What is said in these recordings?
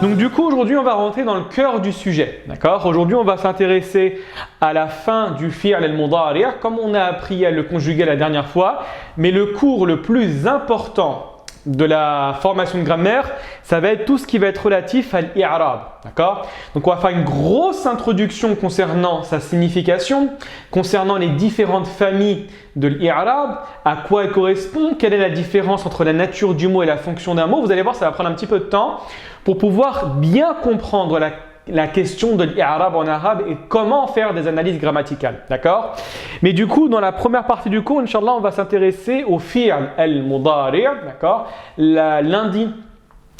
Donc du coup, aujourd'hui, on va rentrer dans le cœur du sujet. D'accord? Aujourd'hui, on va s'intéresser à la fin du fi'l al-mudari', comme on a appris à le conjuguer la dernière fois. Mais le cours le plus important de la formation de grammaire, ça va être tout ce qui va être relatif à l'I'rab. D'accord? Donc on va faire une grosse introduction concernant sa signification, concernant les différentes familles de l'I'rab, à quoi elle correspond, quelle est la différence entre la nature du mot et la fonction d'un mot. Vous allez voir, ça va prendre un petit peu de temps pour pouvoir bien comprendre la question de l'I'rab en arabe et comment faire des analyses grammaticales. D'accord? Mais du coup, dans la première partie du cours, Inch'Allah, on va s'intéresser au fi'l al-mudari'. D'accord? Lundi,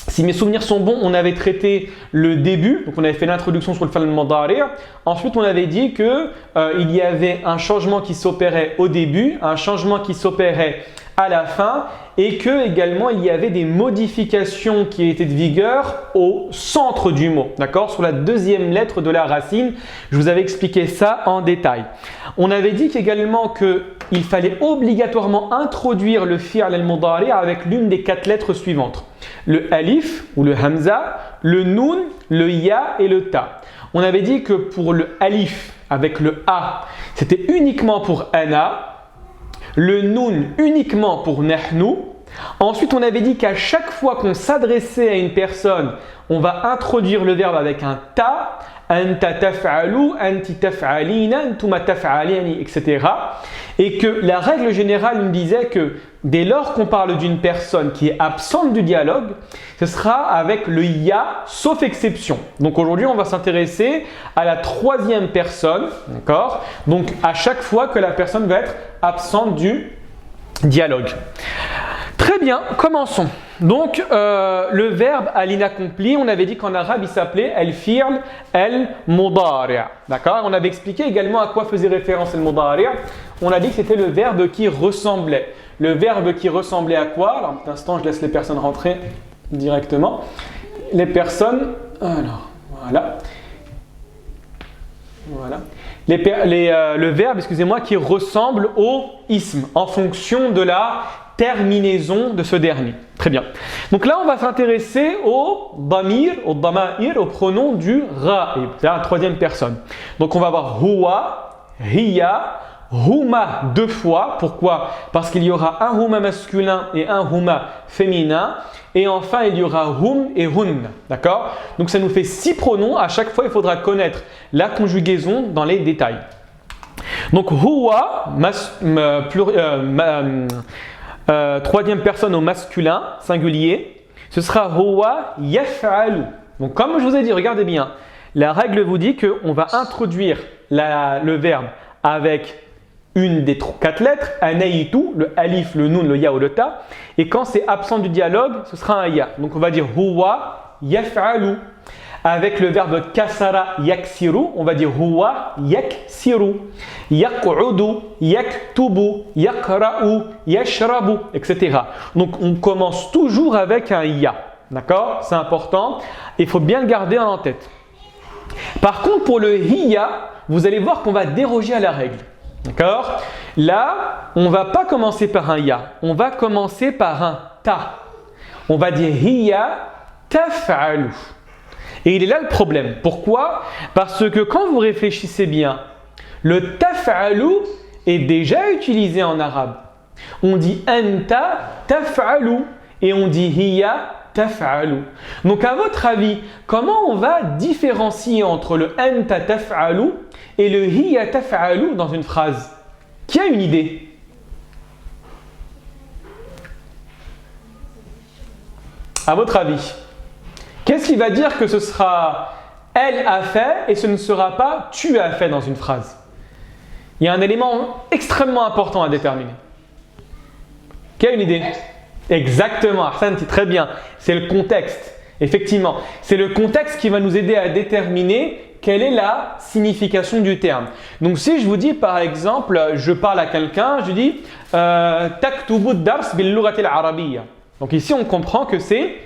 si mes souvenirs sont bons, on avait traité le début, donc on avait fait l'introduction sur le fi'l al-mudari'. Ensuite, on avait dit que il y avait un changement qui s'opérait au début, un changement qui s'opérait à la fin et que également il y avait des modifications qui étaient de vigueur au centre du mot, d'accord, sur la deuxième lettre de la racine. Je vous avais expliqué ça en détail. On avait dit également qu'il fallait obligatoirement introduire le fi'l al-mudari' avec l'une des 4 lettres suivantes. Le alif ou le hamza, le noun, le ya et le ta. On avait dit que pour le alif avec le a, c'était uniquement pour ana. Le noun uniquement pour nahnu. Ensuite, on avait dit qu'à chaque fois qu'on s'adressait à une personne, on va introduire le verbe avec un ta, anta taf'alu, anti taf'alina, antuma taf'alini, etc. Et que la règle générale nous disait que dès lors qu'on parle d'une personne qui est absente du dialogue, ce sera avec le ya, sauf exception. Donc aujourd'hui, on va s'intéresser à la 3e personne, d'accord? Donc à chaque fois que la personne va être absente du dialogue. Très bien, commençons. Donc le verbe à l'inaccompli, on avait dit qu'en arabe il s'appelait al-fi'l al-mudari'. D'accord? On avait expliqué également à quoi faisait référence al-mudari'. On a dit que c'était le verbe qui ressemblait. Le verbe qui ressemblait à quoi? Alors, un instant, je laisse les personnes rentrer directement. Les personnes, alors, voilà. Voilà. Le verbe, excusez-moi, qui ressemble au ism en fonction de la terminaison de ce dernier. Très bien. Donc là, on va s'intéresser au damir, au pronom du ra'ib, c'est-à-dire la 3e personne. Donc on va avoir huwa, hiya, huma 2 fois. Pourquoi? Parce qu'il y aura un huma masculin et un huma féminin. Et enfin, il y aura hum et hun. D'accord? Donc ça nous fait 6 pronoms. À chaque fois, il faudra connaître la conjugaison dans les détails. Donc huwa, 3e personne au masculin, singulier. Ce sera huwa yaf'alu. Donc comme je vous ai dit, regardez bien. La règle vous dit qu'on va introduire le verbe avec une des 4 lettres, anaitu, le alif, le noun, le ya ou le ta. Et quand c'est absent du dialogue, ce sera un ya. Donc on va dire huwa yaf'alu. Avec le verbe kasara yaksiru, on va dire huwa yaksiru. Yaq'udu, yaktubu, yaqra'u, yashrabu, etc. Donc on commence toujours avec un ya. D'accord? C'est important. Il faut bien le garder en tête. Par contre, pour le hiya, vous allez voir qu'on va déroger à la règle. D'accord? Là, on ne va pas commencer par un ya, on va commencer par un ta. On va dire hiya taf'alu. Et il est là le problème. Pourquoi? Parce que quand vous réfléchissez bien, le taf'alu est déjà utilisé en arabe. On dit anta taf'alu et on dit hiya taf'alu. Donc à votre avis, comment on va différencier entre le anta taf'alu et le hiya taf'alu dans une phrase? Qui a une idée? À votre avis, qu'est-ce qui va dire que ce sera elle a fait et ce ne sera pas tu as fait dans une phrase? Il y a un élément extrêmement important à déterminer. Qui a une idée? Exactement, Ahsanti, très bien. C'est le contexte. Effectivement, c'est le contexte qui va nous aider à déterminer quelle est la signification du terme. Donc si je vous dis par exemple, je parle à quelqu'un, je dis taktubu dars bil lughati al-arabiyya. Donc ici on comprend que c'est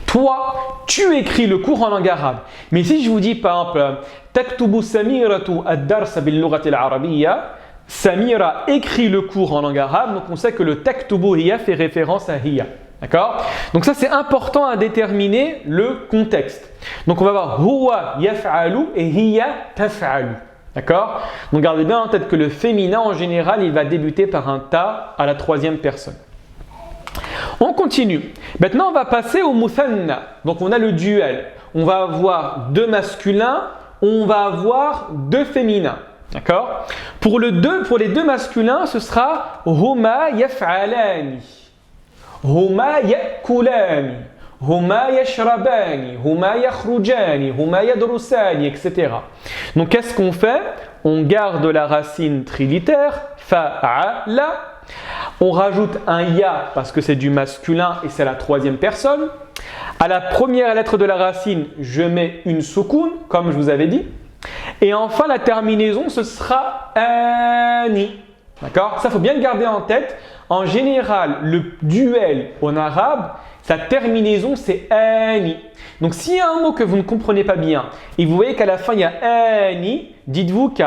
toi, tu écris le cours en langue arabe. Mais si je vous dis par exemple taktubu samiratu ad-dars bil lughati al-arabiyya, Samira écrit le cours en langue arabe, donc on sait que le taktubu hiya fait référence à hiya. D'accord? Donc ça c'est important à déterminer le contexte. Donc on va voir huwa yaf'alu et hiya taf'alu. D'accord? Donc gardez bien en tête que le féminin en général il va débuter par un ta à la troisième personne. On continue. Maintenant on va passer au muthanna. Donc on a le duel. On va avoir deux masculins, on va avoir deux féminins. D'accord? Pour les deux masculins, ce sera huma yaf'alani, huma yakulani, huma yashrabani, huma yakhrujani, huma yadrusani, etc. Donc qu'est-ce qu'on fait? On garde la racine trilitère, fa'ala. On rajoute un ya parce que c'est du masculin et c'est la troisième personne. À la première lettre de la racine, je mets une soukoun, comme je vous avais dit. Et enfin, la terminaison, ce sera ani. D'accord? Ça, il faut bien le garder en tête. En général, le duel en arabe, sa terminaison, c'est ani. Donc, s'il y a un mot que vous ne comprenez pas bien et vous voyez qu'à la fin, il y a ani, dites-vous qu'il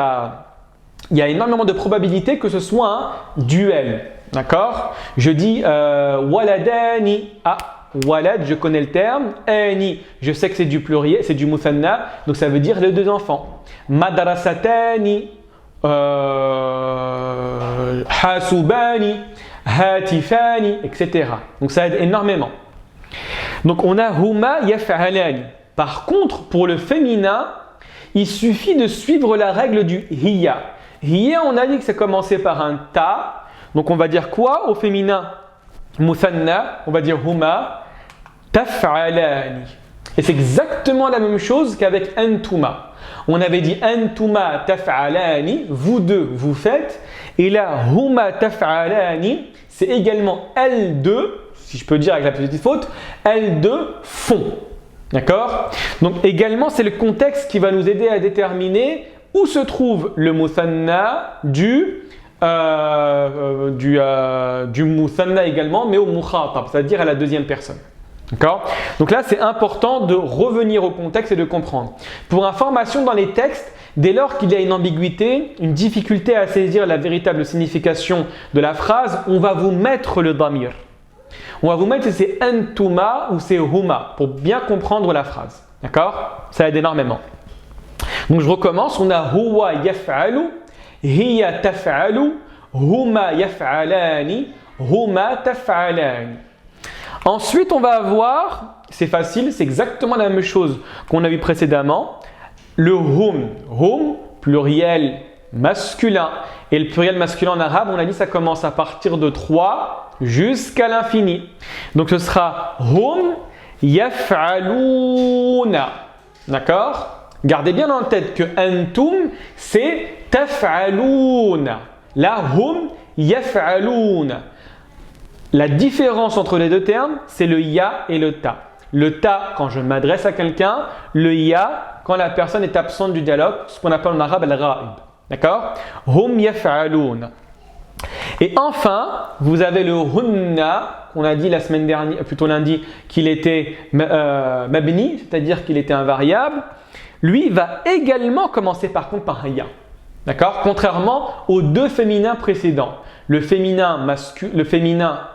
y a énormément de probabilités que ce soit un duel. D'accord? Je dis waladani. Ah, walad, je connais le terme. Ani, je sais que c'est du pluriel, c'est du muthanna, donc ça veut dire les deux enfants. Madrasatani, hasubani, hatifani, etc. Donc ça aide énormément. Donc on a huma yaf'alani. Par contre, pour le féminin, il suffit de suivre la règle du hiya. Hiya, on a dit que ça commençait par un ta. Donc on va dire quoi au féminin? Muthanna, on va dire huma taf'alani. Et c'est exactement la même chose qu'avec antuma. On avait dit antuma taf'alani, vous deux vous faites. Et là, huma taf'alani, c'est également elles deux, si je peux dire avec la petite faute, elles deux font. D'accord? Donc également, c'est le contexte qui va nous aider à déterminer où se trouve le muthanna du muthanna également, mais au mukhatab, c'est-à-dire à la deuxième personne. D'accord? Donc là, c'est important de revenir au contexte et de comprendre. Pour information dans les textes, dès lors qu'il y a une ambiguïté, une difficulté à saisir la véritable signification de la phrase, on va vous mettre le damir. On va vous mettre si c'est antuma ou c'est huma pour bien comprendre la phrase. D'accord? Ça aide énormément. Donc je recommence, on a huwa yaf'alu, hiya taf'alu, huma yaf'alani, huma taf'alani. Ensuite, on va avoir, c'est facile, c'est exactement la même chose qu'on a vu précédemment, le hum. Hum, pluriel masculin. Et le pluriel masculin en arabe, on a dit ça commence à partir de 3 jusqu'à l'infini. Donc ce sera hum yaf'aluna. D'accord? Gardez bien en tête que antum, c'est taf'aluna. Là, hum yaf'aluna. La différence entre les deux termes, c'est le ya et le ta. Le ta quand je m'adresse à quelqu'un, le ya quand la personne est absente du dialogue, ce qu'on appelle en arabe al-ghaib. D'accord? Hum yaf'aluna. Et enfin, vous avez le hunna, qu'on a dit la semaine dernière, plutôt lundi, qu'il était mabni, c'est-à-dire qu'il était invariable. Lui va également commencer par contre par un ya. D'accord? Contrairement aux deux féminins précédents. Le féminin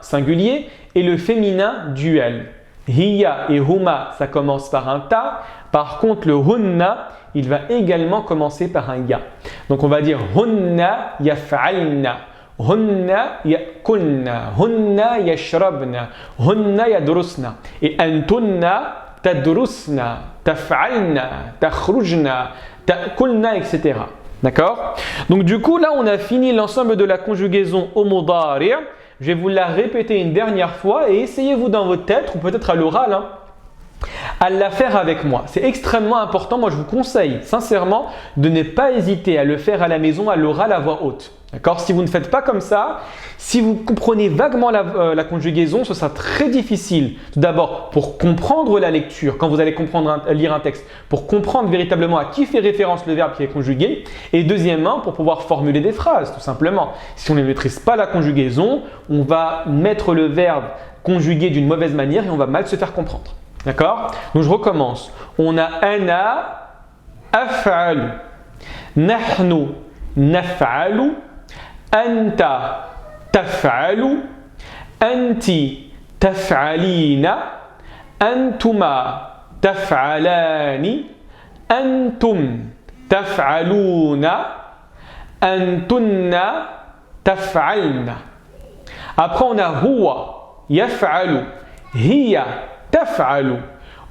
singulier et le féminin duel. Hiya et huma, ça commence par un ta. Par contre, le hunna, il va également commencer par un ya. Donc on va dire hunna yaf'alna, hunna yakulna, hunna yashrabna, hunna yadrusna. Et antunna tadrusna, taf'alna, takhrujna, ta'kulna, etc. D'accord? Donc du coup, là, on a fini l'ensemble de la conjugaison au mudari'. Je vais vous la répéter une dernière fois et essayez-vous dans votre tête, ou peut-être à l'oral, à la faire avec moi. C'est extrêmement important. Moi, je vous conseille sincèrement de ne pas hésiter à le faire à la maison, à l'oral, à voix haute. D'accord? Si vous ne faites pas comme ça, si vous comprenez vaguement la conjugaison, ce sera très difficile. Tout d'abord, pour comprendre la lecture, quand vous allez lire un texte, pour comprendre véritablement à qui fait référence le verbe qui est conjugué. Et deuxièmement, pour pouvoir formuler des phrases, tout simplement. Si on ne maîtrise pas la conjugaison, on va mettre le verbe conjugué d'une mauvaise manière et on va mal se faire comprendre. D'accord? Donc je recommence. On a ana af'alu, nahnu naf'alu, anta taf'alu, anti taf'alina, antuma taf'alani, antum taf'aluna, antunna taf'alna. Après on a huwa yaf'alu, hiya taf'alu,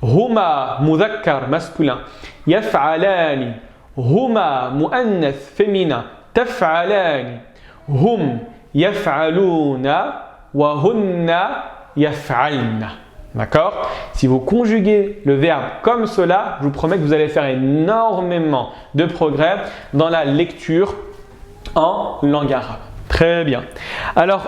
huma mudhakkar masculin, yaf'alani, huma muannath féminin, taf'alani, hum yaf'aluna wa hunna yaf'alna. D'accord? Si vous conjuguez le verbe comme cela, je vous promets que vous allez faire énormément de progrès dans la lecture en langue arabe. Très bien. Alors,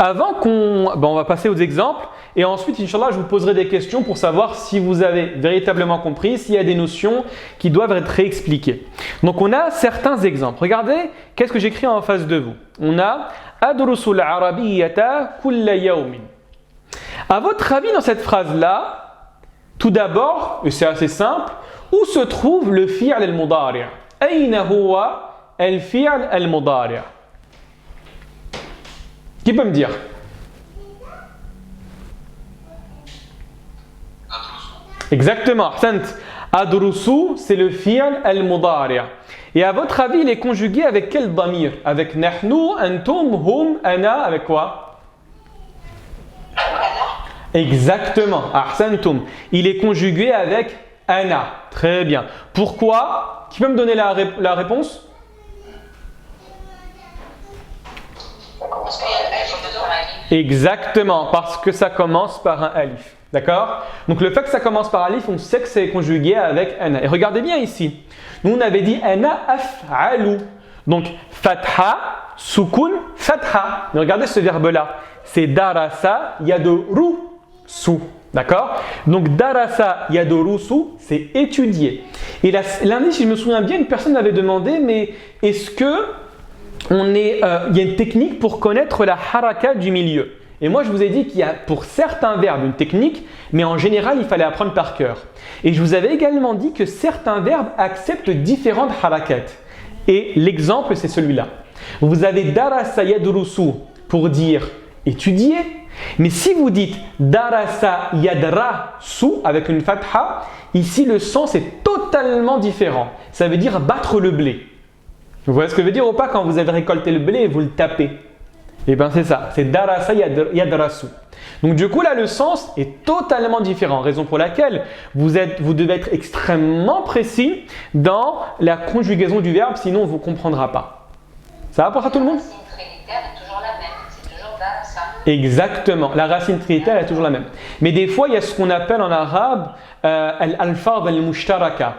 avant on va passer aux exemples et ensuite, Inch'Allah, je vous poserai des questions pour savoir si vous avez véritablement compris, s'il y a des notions qui doivent être réexpliquées. Donc, on a certains exemples. Regardez, qu'est-ce que j'écris en face de vous? On a « Adrusul arabiyyata kulla yawmin ». À votre avis, dans cette phrase-là, tout d'abord, et c'est assez simple, où se trouve le fi'l al-mudari'? Ayna huwa al-fi'l al-mudari'? Qui peut me dire? Exactement. Adrusu, c'est le fi'l al-mudari'. Et à votre avis, il est conjugué avec quel damir? Avec nahnu, antum, hum, ana, avec quoi? Exactement. Ahsantum. Il est conjugué avec ana. Très bien. Pourquoi? Qui peut me donner la réponse? Exactement, parce que ça commence par un alif. D'accord? Donc le fait que ça commence par alif, on sait que c'est conjugué avec ana. Et regardez bien ici. Nous, on avait dit ana af'alu. Donc fatha, sukun, fatha. Mais regardez ce verbe-là. C'est darasa yadorusu. D'accord? Donc darasa yadorusu, c'est étudier. Et lundi, si je me souviens bien, une personne m'avait demandé, mais est-ce que il y a une technique pour connaître la haraka du milieu? Et moi, je vous ai dit qu'il y a pour certains verbes une technique, mais en général, il fallait apprendre par cœur. Et je vous avais également dit que certains verbes acceptent différentes harakat. Et l'exemple, c'est celui-là. Vous avez darasa yadrusu pour dire étudier. Mais si vous dites darasa yadrasu avec une fatha, ici le sens est totalement différent. Ça veut dire battre le blé. Vous voyez ce que je veux dire ou pas quand vous avez récolté le blé et vous le tapez? Eh bien c'est ça, c'est darasa yadrasu. Donc du coup là le sens est totalement différent, raison pour laquelle vous devez être extrêmement précis dans la conjugaison du verbe, sinon on ne vous comprendra pas. Ça va pour ça tout le monde? La racine trilitère est toujours la même, c'est toujours darasa. Exactement, la racine trilitère est toujours la même. Mais des fois il y a ce qu'on appelle en arabe al-alfaz al-mushtaraka.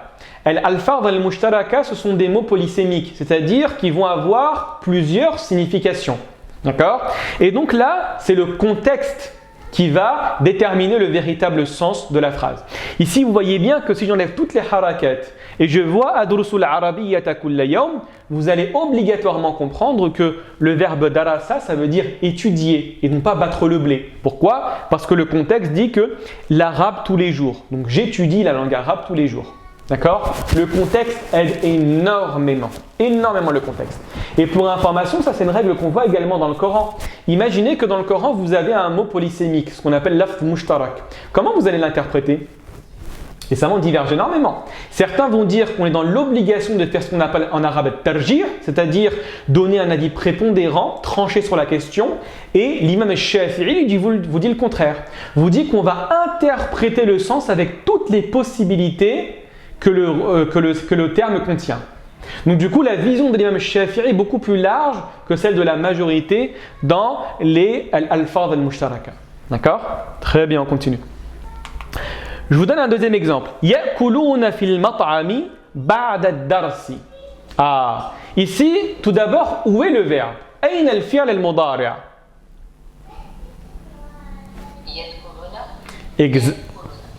Al-alfaz al-mushtaraka, ce sont des mots polysémiques, c'est-à-dire qui vont avoir plusieurs significations. D'accord? Et donc là, c'est le contexte qui va déterminer le véritable sens de la phrase. Ici, vous voyez bien que si j'enlève toutes les harakat et je vois adrusul arabiyyata kulla yawm, vous allez obligatoirement comprendre que le verbe darasa, ça veut dire étudier et non pas battre le blé. Pourquoi? Parce que le contexte dit que l'arabe tous les jours. Donc j'étudie la langue arabe tous les jours. D'accord? Le contexte aide énormément le contexte. Et pour information, ça c'est une règle qu'on voit également dans le Coran. Imaginez que dans le Coran, vous avez un mot polysémique, ce qu'on appelle lafz mushtarak. Comment vous allez l'interpréter? Et ça va diverge énormément. Certains vont dire qu'on est dans l'obligation de faire ce qu'on appelle en arabe tarjih, c'est-à-dire donner un avis prépondérant, tranché sur la question. Et l'imam al-Shafi'i vous dit le contraire. Vous dit qu'on va interpréter le sens avec toutes les possibilités que le terme contient. Donc du coup, la vision de l'imam Shafi'i est beaucoup plus large que celle de la majorité dans les al-alfaz al-mushtaraka. D'accord? Très bien, on continue. Je vous donne un deuxième exemple. Ya'kuluna fil mat'ami ba'da ad-darsi. Ah, ici, tout d'abord, où est le verbe? Ayna al-fi'l al-mudari'?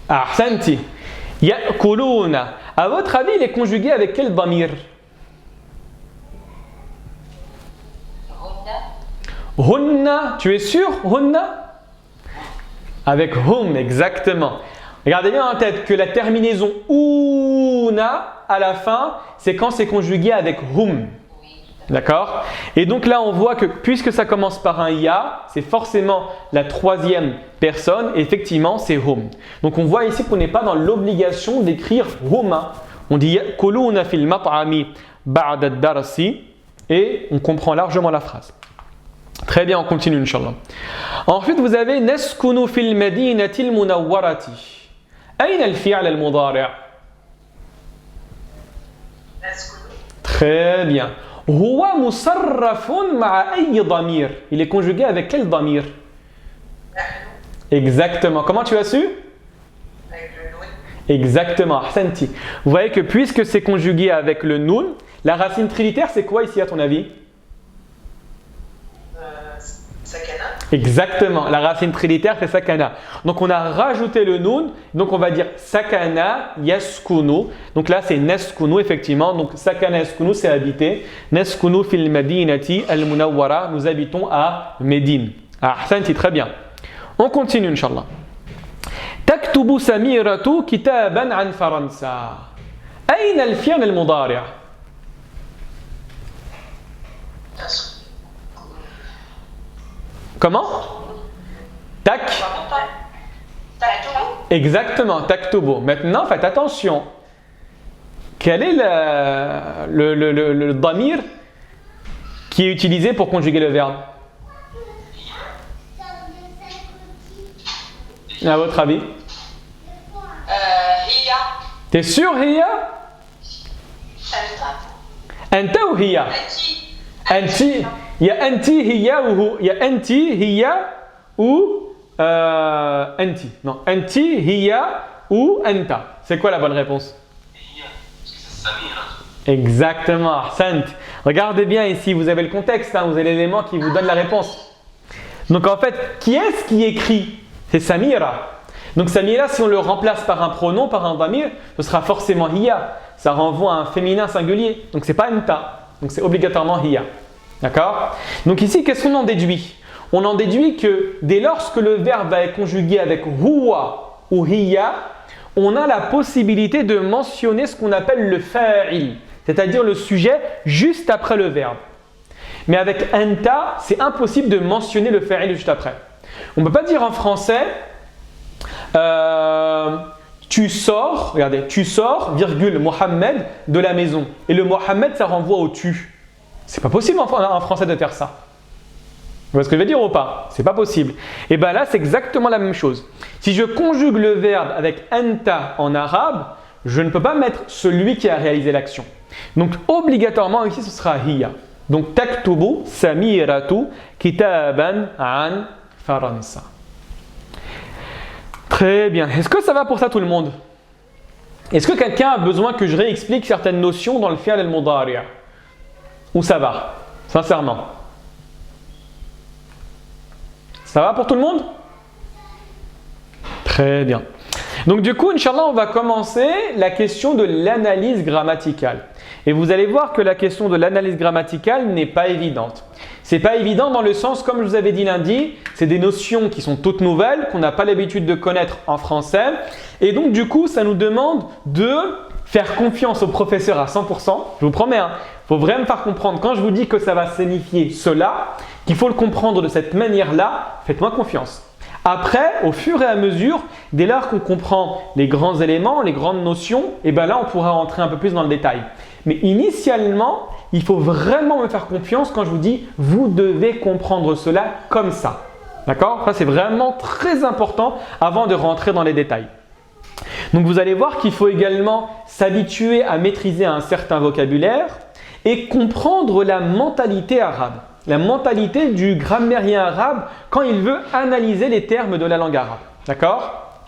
Ahsanti. Ya'kuluna. À votre avis, il est conjugué avec quel damir? Hunna. Tu es sûr? Hunna? Avec hum, exactement. Regardez bien en tête que la terminaison una à la fin, c'est quand c'est conjugué avec hum. D'accord? Et donc là, on voit que puisque ça commence par un ya, c'est forcément la troisième personne. Et effectivement, c'est hum. Donc on voit ici qu'on n'est pas dans l'obligation d'écrire huma. On dit ya'kuluna fil mat'ami ba'da ad-darsi et on comprend largement la phrase. Très bien, on continue, Inch'Allah. Ensuite, vous avez naskunu fil madinati al-munawwarati. Ayn al-fi'l al-mudari'? Très bien. Huwa musarrafun ma'a ayyi damir. Il est conjugué avec quel damir? Exactement. Comment tu as su? Avec le noun. Exactement. Ahsanti. Vous voyez que puisque c'est conjugué avec le noun, la racine trilitaire, c'est quoi ici à ton avis? Sakana. Exactement. La racine trilitaire, c'est sakana. Donc on a rajouté le noun. Donc on va dire sakana yaskunu. Donc là, c'est naskunu, effectivement. Donc sakana yaskunu, c'est habiter. Naskunu fil madinati al-munawwara. Nous habitons à Médine. Ahsanti, très bien. On continue, Inch'Allah. Taktubu Samiratu kitaban an Faransa. Ayn al-fi'l al-mudari'? Comment? Tak. Exactement, taktubu. Maintenant, faites attention. Quel est le damir qui est utilisé pour conjuguer le verbe? À votre avis? Hiya. T'es sûr, hiya? Anta ou hiya? Anti. Il y a anti, hiya ou il y a anti, hiya ou anti. Non, anti, hiya ou anta. C'est quoi la bonne réponse? Hiya, parce que c'est Samira. Exactement, ahsant. Regardez bien ici, vous avez le contexte, hein, vous avez l'élément qui vous donne la réponse. Donc en fait, qui est-ce qui écrit? C'est Samira. Donc Samira, si on le remplace par un pronom, par un damir, ce sera forcément hiya. Ça renvoie à un féminin singulier. Donc c'est pas anta. Donc c'est obligatoirement hiya. D'accord? Donc ici, qu'est-ce qu'on en déduit? On en déduit que dès lors que le verbe va être conjugué avec huwa ou hiya, on a la possibilité de mentionner ce qu'on appelle le fa'il, c'est-à-dire le sujet juste après le verbe. Mais avec anta, c'est impossible de mentionner le fa'il juste après. On ne peut pas dire en français tu sors, regardez, tu sors, virgule, Mohammed de la maison. Et le Mohammed, ça renvoie au tu. C'est pas possible en français de faire ça. Vous voyez ce que je veux dire ou pas? C'est pas possible. Et bien là, c'est exactement la même chose. Si je conjugue le verbe avec anta en arabe, je ne peux pas mettre celui qui a réalisé l'action. Donc obligatoirement ici, ce sera hiya. Donc taktubu samiratu kitaban an Faransa. Très bien. Est-ce que ça va pour ça tout le monde? Est-ce que quelqu'un a besoin que je réexplique certaines notions dans le fi'l al-mudari'? Ou ça va? Sincèrement. Ça va pour tout le monde? Très bien. Donc du coup, Inch'Allah, on va commencer la question de l'analyse grammaticale. Et vous allez voir que la question de l'analyse grammaticale n'est pas évidente. C'est pas évident dans le sens, comme je vous avais dit lundi, c'est des notions qui sont toutes nouvelles, qu'on n'a pas l'habitude de connaître en français. Et donc du coup, ça nous demande de faire confiance au professeur à 100%. Je vous promets, il faut vraiment me faire comprendre. Quand je vous dis que ça va signifier cela, qu'il faut le comprendre de cette manière-là, faites-moi confiance. Après, au fur et à mesure, dès lors qu'on comprend les grands éléments, les grandes notions, et bien là, on pourra rentrer un peu plus dans le détail. Mais initialement, il faut vraiment me faire confiance quand je vous dis « vous devez comprendre cela comme ça ». D'accord? Ça, c'est vraiment très important avant de rentrer dans les détails. Donc, vous allez voir qu'il faut également s'habituer à maîtriser un certain vocabulaire et comprendre la mentalité arabe. La mentalité du grammairien arabe quand il veut analyser les termes de la langue arabe. D'accord?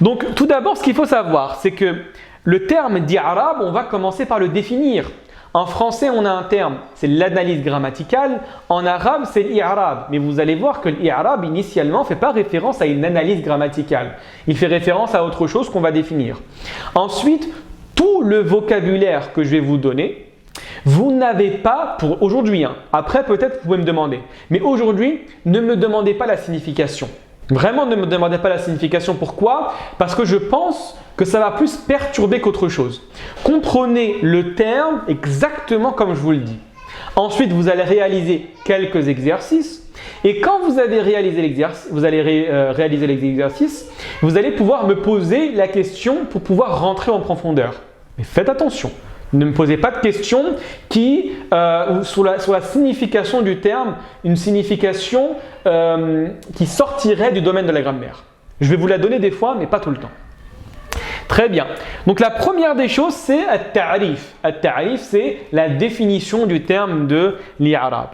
Donc, tout d'abord, ce qu'il faut savoir, c'est que le terme d'Arabe, on va commencer par le définir. En français, on a un terme, c'est l'analyse grammaticale. En arabe, c'est l'I'rab. Mais vous allez voir que l'I'rab, initialement, ne fait pas référence à une analyse grammaticale. Il fait référence à autre chose qu'on va définir. Ensuite, tout le vocabulaire que je vais vous donner, vous n'avez pas, pour aujourd'hui, après peut-être vous pouvez me demander, mais aujourd'hui, ne me demandez pas la signification. Vraiment, ne me demandez pas la signification. Pourquoi? Parce que je pense que ça va plus perturber qu'autre chose. Comprenez le terme exactement comme je vous le dis. Ensuite, vous allez réaliser quelques exercices. Et quand vous avez réalisé l'exercice, réaliser les exercices, vous allez pouvoir me poser la question pour pouvoir rentrer en profondeur. Mais faites attention, ne me posez pas de questions sur la signification du terme, une signification qui sortirait du domaine de la grammaire. Je vais vous la donner des fois, mais pas tout le temps. Très bien. Donc la première des choses, c'est at-ta'rif. At-ta'rif, c'est la définition du terme de l'i'rab.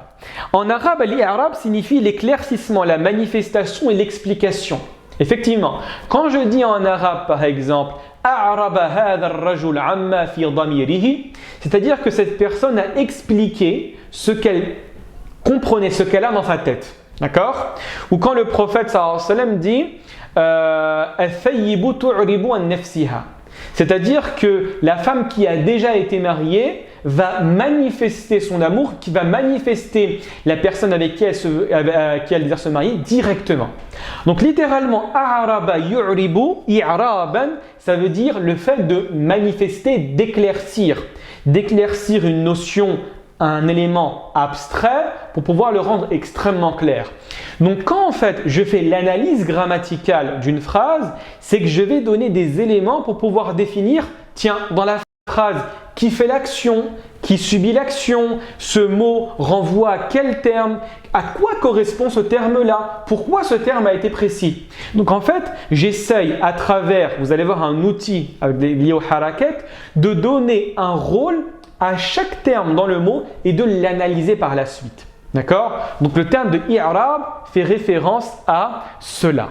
En arabe, l'i'rab signifie l'éclaircissement, la manifestation et l'explication. Effectivement, quand je dis en arabe par exemple a'raba hadha ar-rajul amma fi damirihi, c'est-à-dire que cette personne a expliqué ce qu'elle comprenait, ce qu'elle a dans sa tête. D'accord? Ou quand le prophète sallallahu alayhi wa sallam dit al-thayyibu tu'ribu an nafsiha, c'est-à-dire que la femme qui a déjà été mariée va manifester son amour, qui va manifester la personne avec qui elle désire se marier directement. Donc littéralement, a'raba yu'ribu, i'raban, ça veut dire le fait de manifester, d'éclaircir une notion, un élément abstrait pour pouvoir le rendre extrêmement clair. Donc quand en fait je fais l'analyse grammaticale d'une phrase, c'est que je vais donner des éléments pour pouvoir définir, tiens, dans la phrase, qui fait l'action, qui subit l'action, ce mot renvoie à quel terme, à quoi correspond ce terme-là, pourquoi ce terme a été précis. Donc en fait, j'essaye à travers, vous allez voir un outil lié au harakat, de donner un rôle à chaque terme dans le mot et de l'analyser par la suite. D'accord? Donc le terme de i'rab fait référence à cela.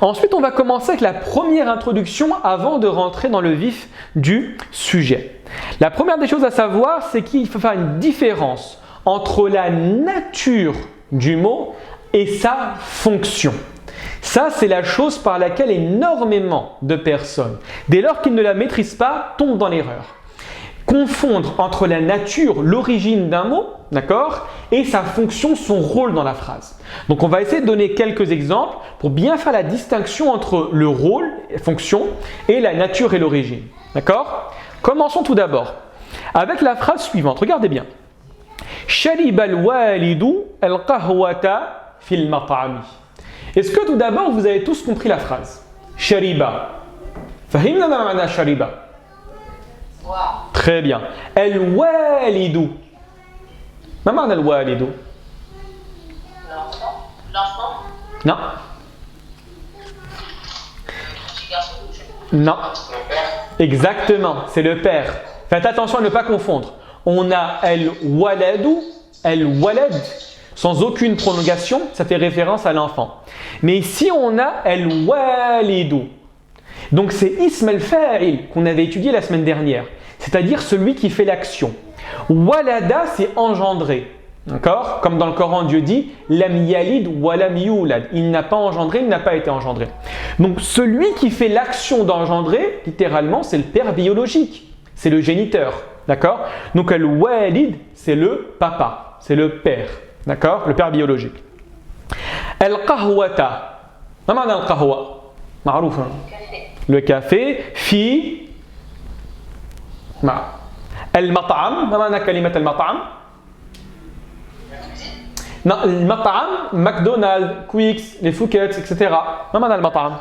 Ensuite, on va commencer avec la première introduction avant de rentrer dans le vif du sujet. La première des choses à savoir, c'est qu'il faut faire une différence entre la nature du mot et sa fonction. Ça, c'est la chose par laquelle énormément de personnes, dès lors qu'ils ne la maîtrisent pas, tombent dans l'erreur. Confondre entre la nature, l'origine d'un mot, d'accord, et sa fonction, son rôle dans la phrase. Donc on va essayer de donner quelques exemples pour bien faire la distinction entre le rôle, fonction, et la nature et l'origine. D'accord? Commençons tout d'abord avec la phrase suivante. Regardez bien. Shariba al-walidu al-qahwata fil mat'ami. Est-ce que tout d'abord vous avez tous compris la phrase? Shariba. Fahimna ma ma'na shariba. Wow. Très bien. Al-walidu. Ma ma'na al-walidu? L'enfant. L'enfant. Non. Petit garçon. Non. Le père. Exactement, c'est le père. Faites attention à ne pas confondre. On a al-waladu, al-walad, sans aucune prolongation, ça fait référence à l'enfant. Mais ici, on a al-walidu. Donc c'est ism al-fa'il qu'on avait étudié la semaine dernière, c'est-à-dire celui qui fait l'action. Walada, c'est engendré. D'accord? Comme dans le Coran, Dieu dit lam yalid wa lam yulad. Il n'a pas engendré, il n'a pas été engendré. Donc celui qui fait l'action d'engendrer, littéralement, c'est le père biologique, c'est le géniteur. D'accord? Donc al-walid, c'est le papa, c'est le père. D'accord? Le père biologique. Al-qahwata. Ma ma'na al-qahwa? Ma'rouf, hein? Café. Le café, fi al-mat'am. Ma ma'na kalimat al-mat'am? Non, al-mat'am, McDonald's, Quicks, les Fouquettes, etc. Ma ma'na al-mat'am?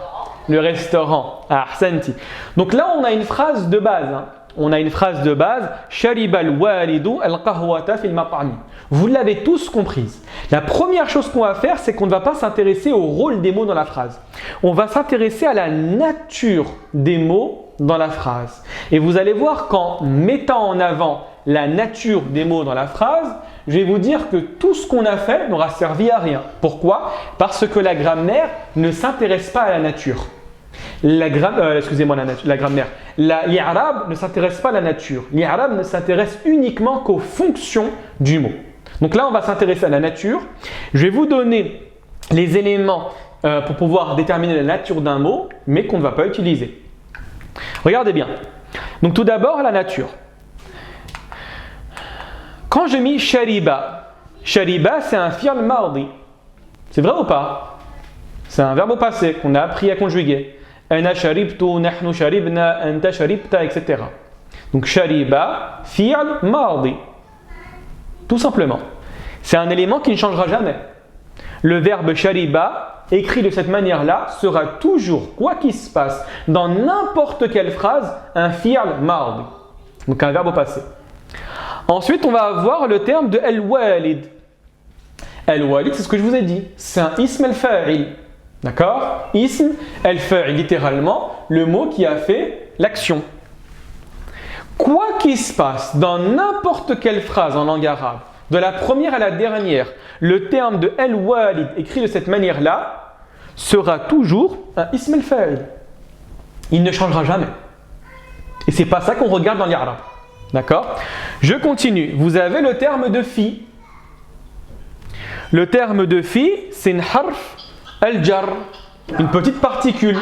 Le restaurant. Ah, ahsanti. Donc là, on a une phrase de base. Hein. On a une phrase de base. Shariba al-walidu al-qahwata fil mat'ami. Vous l'avez tous comprise. La première chose qu'on va faire, c'est qu'on ne va pas s'intéresser au rôle des mots dans la phrase. On va s'intéresser à la nature des mots dans la phrase. Et vous allez voir qu'en mettant en avant la nature des mots dans la phrase, je vais vous dire que tout ce qu'on a fait n'aura servi à rien. Pourquoi? Parce que la grammaire ne s'intéresse pas à la nature. La grammaire. L'I'rab ne s'intéresse pas à la nature. L'I'rab ne s'intéresse uniquement qu'aux fonctions du mot. Donc là, on va s'intéresser à la nature. Je vais vous donner les éléments pour pouvoir déterminer la nature d'un mot, mais qu'on ne va pas utiliser. Regardez bien. Donc tout d'abord, la nature. Quand je mis shariba, shariba c'est un fi'l mardi. C'est vrai ou pas? C'est un verbe au passé qu'on a appris à conjuguer. Ana sharibtu, nahnu sharibna, anta sharibta, etc. Donc shariba, fi'l mardi. Tout simplement. C'est un élément qui ne changera jamais. Le verbe shariba, écrit de cette manière-là, sera toujours, quoi qu'il se passe, dans n'importe quelle phrase, un fi'l mard. Donc un verbe au passé. Ensuite, on va avoir le terme de al-walid. Al-walid, c'est ce que je vous ai dit. C'est un ism al-fa'il. D'accord? Ism al-fa'il, littéralement, le mot qui a fait l'action. Quoi qu'il se passe dans n'importe quelle phrase en langue arabe, de la première à la dernière, le terme de al-walid écrit de cette manière-là sera toujours un ism al-fa'il. Il ne changera jamais. Et c'est pas ça qu'on regarde dans l'arabe. D'accord? Je continue. Vous avez le terme de fi. Le terme de fi, c'est une harf al-jar, une petite particule.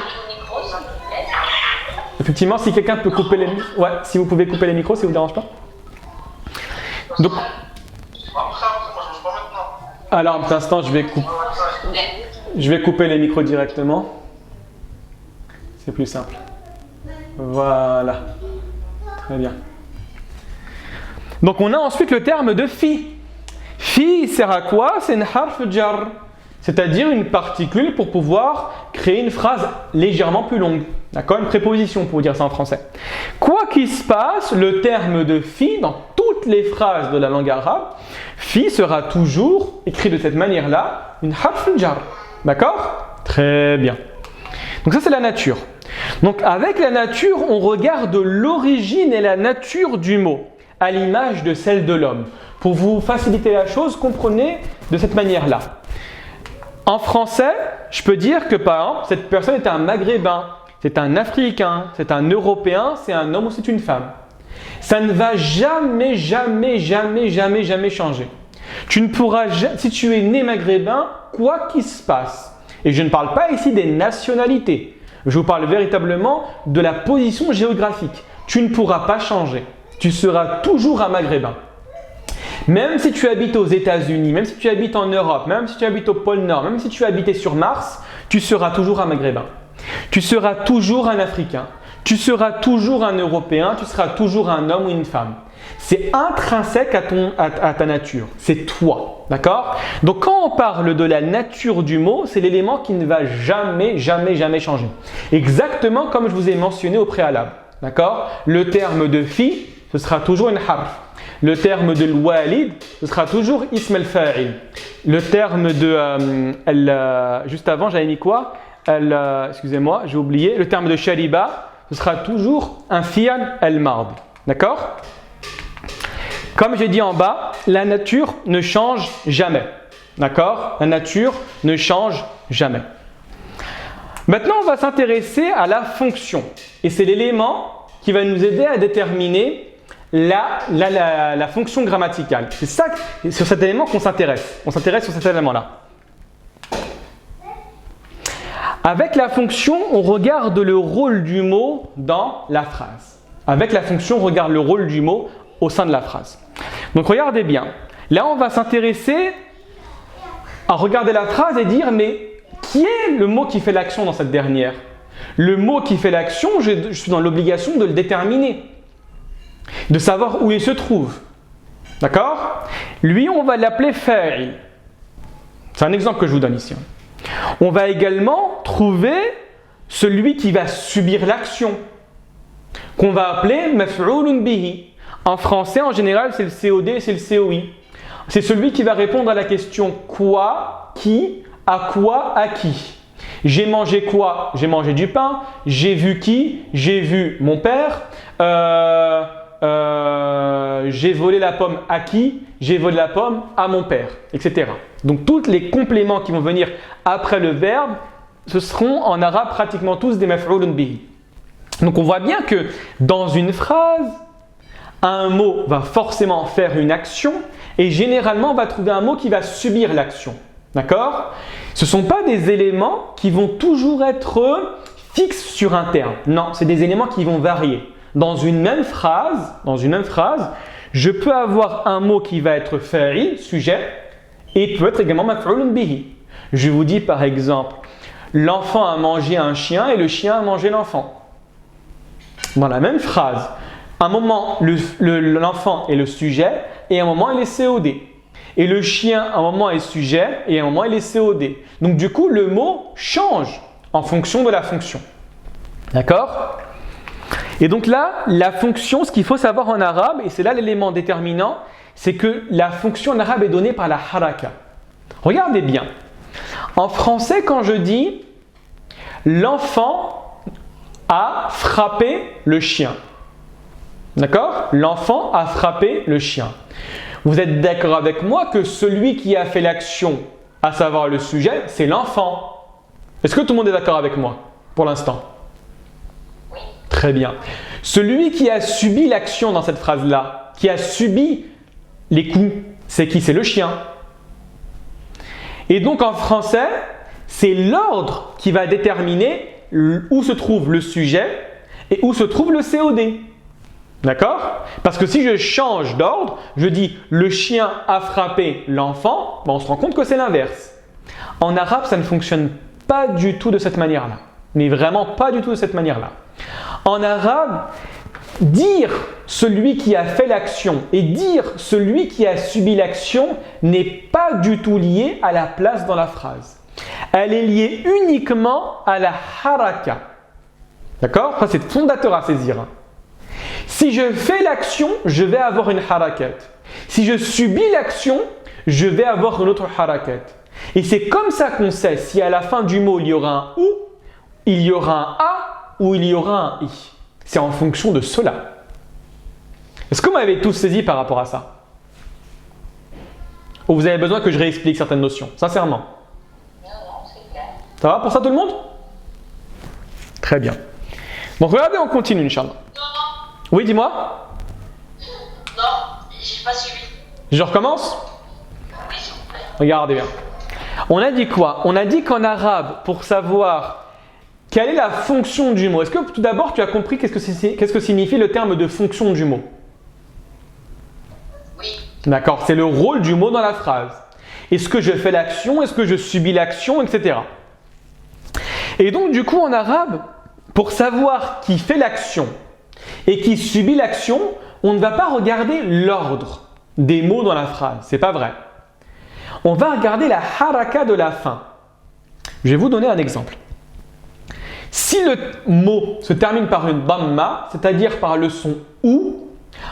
Effectivement, si quelqu'un peut couper les micros, ouais, si vous pouvez couper les micros, ça ne vous dérange pas. Donc, alors, un petit instant, je vais couper les micros directement. C'est plus simple. Voilà. Très bien. Donc, on a ensuite le terme de fi. Fi sert à quoi? C'est une harf jar, c'est-à-dire une particule pour pouvoir créer une phrase légèrement plus longue. D'accord? Une préposition pour dire ça en français. Quoi qu'il se passe, le terme de fi, dans toutes les phrases de la langue arabe, fi sera toujours écrit de cette manière-là, une harf jar. D'accord? Très bien. Donc ça, c'est la nature. Donc avec la nature, on regarde l'origine et la nature du mot, à l'image de celle de l'homme. Pour vous faciliter la chose, comprenez de cette manière-là. En français, je peux dire que par exemple, cette personne est un maghrébin, c'est un africain, c'est un européen, c'est un homme ou c'est une femme. Ça ne va jamais, jamais, jamais, jamais, jamais changer. Tu ne pourras, si tu es né maghrébin, quoi qu'il se passe, et je ne parle pas ici des nationalités, je vous parle véritablement de la position géographique. Tu ne pourras pas changer. Tu seras toujours un maghrébin. Même si tu habites aux États-Unis, même si tu habites en Europe, même si tu habites au pôle Nord, même si tu habitais sur Mars, tu seras toujours un maghrébin. Tu seras toujours un Africain. Tu seras toujours un Européen. Tu seras toujours un homme ou une femme. C'est intrinsèque à ta nature. C'est toi. D'accord? Donc quand on parle de la nature du mot, c'est l'élément qui ne va jamais, jamais, jamais changer. Exactement comme je vous ai mentionné au préalable. D'accord? Le terme de fi, ce sera toujours une harf. Le terme de l'walid, ce sera toujours ism al-fa'il. Le terme de juste avant, j'avais mis quoi? Excusez-moi, j'ai oublié. Le terme de shariba, ce sera toujours un fi'l al-mard. D'accord? Comme j'ai dit en bas, la nature ne change jamais. D'accord? La nature ne change jamais. Maintenant, on va s'intéresser à la fonction. Et c'est l'élément qui va nous aider à déterminer la fonction grammaticale. C'est sur cet élément qu'on s'intéresse. On s'intéresse sur cet élément-là. Avec la fonction, on regarde le rôle du mot dans la phrase. Avec la fonction, on regarde le rôle du mot au sein de la phrase. Donc regardez bien. Là, on va s'intéresser à regarder la phrase et dire, mais qui est le mot qui fait l'action dans cette dernière? Le mot qui fait l'action, je suis dans l'obligation de le déterminer, de savoir où il se trouve. D'accord? Lui, on va l'appeler fa'il. C'est un exemple que je vous donne ici. On va également trouver celui qui va subir l'action, qu'on va appeler maf'oulun bihi. En français, en général, c'est le COD et c'est le COI. C'est celui qui va répondre à la question quoi, qui, à quoi, à qui. J'ai mangé quoi? J'ai mangé du pain. J'ai vu qui? J'ai vu mon père. J'ai volé la pomme à qui? J'ai volé la pomme à mon père, etc. Donc tous les compléments qui vont venir après le verbe, ce seront en arabe pratiquement tous des maf'oulun bihi. Donc on voit bien que dans une phrase, un mot va forcément faire une action et généralement on va trouver un mot qui va subir l'action. D'accord? Ce ne sont pas des éléments qui vont toujours être fixes sur un terme. Non, c'est des éléments qui vont varier. Dans une même phrase, je peux avoir un mot qui va être fa'il, sujet, et peut être également maf'oulun bihi. Je vous dis par exemple, l'enfant a mangé un chien et le chien a mangé l'enfant. Dans la même phrase, à un moment, l'enfant est le sujet et à un moment, il est COD. Et le chien, à un moment, est sujet et à un moment, il est COD. Donc, du coup, le mot change en fonction de la fonction. D'accord? Et donc là, la fonction, ce qu'il faut savoir en arabe, et c'est là l'élément déterminant, c'est que la fonction en arabe est donnée par la haraka. Regardez bien. En français, quand je dis « l'enfant a frappé le chien », d'accord? L'enfant a frappé le chien. Vous êtes d'accord avec moi que celui qui a fait l'action, à savoir le sujet, c'est l'enfant. Est-ce que tout le monde est d'accord avec moi pour l'instant? Oui. Très bien. Celui qui a subi l'action dans cette phrase-là, qui a subi les coups, c'est qui? C'est le chien. Et donc en français, c'est l'ordre qui va déterminer où se trouve le sujet et où se trouve le COD. D'accord? Parce que si je change d'ordre, je dis le chien a frappé l'enfant, ben on se rend compte que c'est l'inverse. En arabe, ça ne fonctionne pas du tout de cette manière-là. Mais vraiment pas du tout de cette manière-là. En arabe, dire celui qui a fait l'action et dire celui qui a subi l'action n'est pas du tout lié à la place dans la phrase. Elle est liée uniquement à la haraka. D'accord? Ça, c'est fondateur à saisir. Si je fais l'action, je vais avoir une harakat. Si je subis l'action, je vais avoir une autre harakat. Et c'est comme ça qu'on sait si à la fin du mot il y aura un ou, il y aura un a ou il y aura un i. C'est en fonction de cela. Est-ce que vous m'avez tous saisi par rapport à ça? Ou vous avez besoin que je réexplique certaines notions? Sincèrement. Non, c'est clair. Ça va pour ça tout le monde? Très bien. Bon, regardez, on continue, Inch'Allah. Non, Oui, dis-moi. non, j'ai pas suivi. Je recommence? Oui, s'il vous plaît. Regardez bien. On a dit quoi? On a dit qu'en arabe, pour savoir quelle est la fonction du mot, est-ce que tout d'abord tu as compris qu'est-ce que signifie le terme de fonction du mot? Oui, D'accord, c'est le rôle du mot dans la phrase. Est-ce que je fais l'action? Est-ce que je subis l'action? Etc. Et donc du coup en arabe, pour savoir qui fait l'action et qui subit l'action, on ne va pas regarder l'ordre des mots dans la phrase. C'est pas vrai. On va regarder la haraka de la fin. Je vais vous donner un exemple. Si le mot se termine par une damma, c'est-à-dire par le son ou,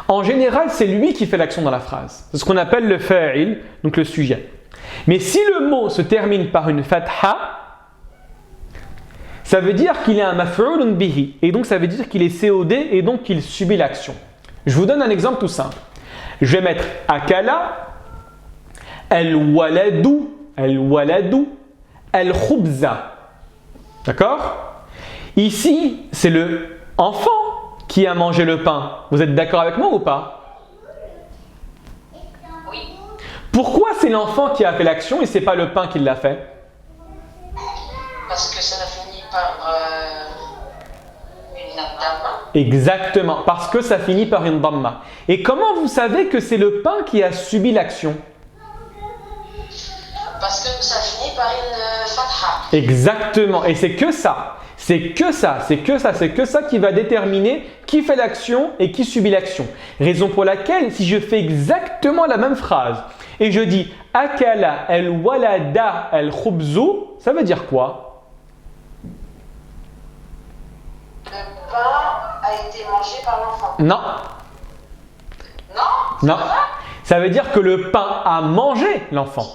en général, c'est lui qui fait l'action dans la phrase. C'est ce qu'on appelle le fa'il, donc le sujet. Mais si le mot se termine par une fatha, ça veut dire qu'il est un maf'ulun bihi, et donc ça veut dire qu'il est COD et donc qu'il subit l'action. Je vous donne un exemple tout simple. Je vais mettre akala, al-waladu, al-khubza. D'accord? Ici, c'est le enfant qui a mangé le pain. Vous êtes d'accord avec moi ou pas? oui. Pourquoi c'est l'enfant qui a fait l'action et ce n'est pas le pain qui l'a fait? Parce que ça a fini par une damma. Exactement, parce que ça finit par une damma. Et comment vous savez que c'est le pain qui a subi l'action? Parce que ça finit par une fatha. Exactement, et c'est que ça. C'est que ça qui va déterminer qui fait l'action et qui subit l'action. Raison pour laquelle, si je fais exactement la même phrase et je dis akala al-walada al-khubzu, ça veut dire quoi? Le pain a été mangé par l'enfant. Non, Non? non. Ça veut dire que le pain a mangé l'enfant.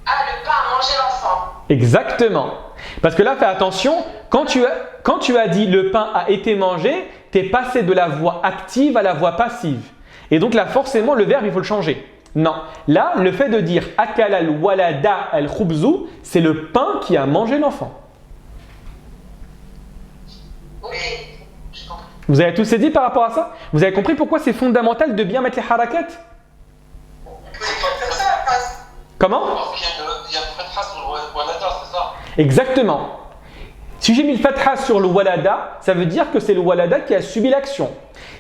Ah, le pain a mangé l'enfant. Exactement. Parce que là, fais attention, quand tu as dit le pain a été mangé, tu es passé de la voix active à la voix passive. Et donc là, forcément, le verbe, il faut le changer. Non. Là, le fait de dire akala al-walada al-khubzu, c'est le pain qui a mangé l'enfant. Ok, j'ai compris. Vous avez tous saisi par rapport à ça? Vous avez compris pourquoi c'est fondamental de bien mettre les harakat? On peut écrire comme ça la phrase. Comment? Parce qu'il y a une fatha sur le walada, c'est ça? Exactement. Si j'ai mis le fatha sur le walada, ça veut dire que c'est le walada qui a subi l'action.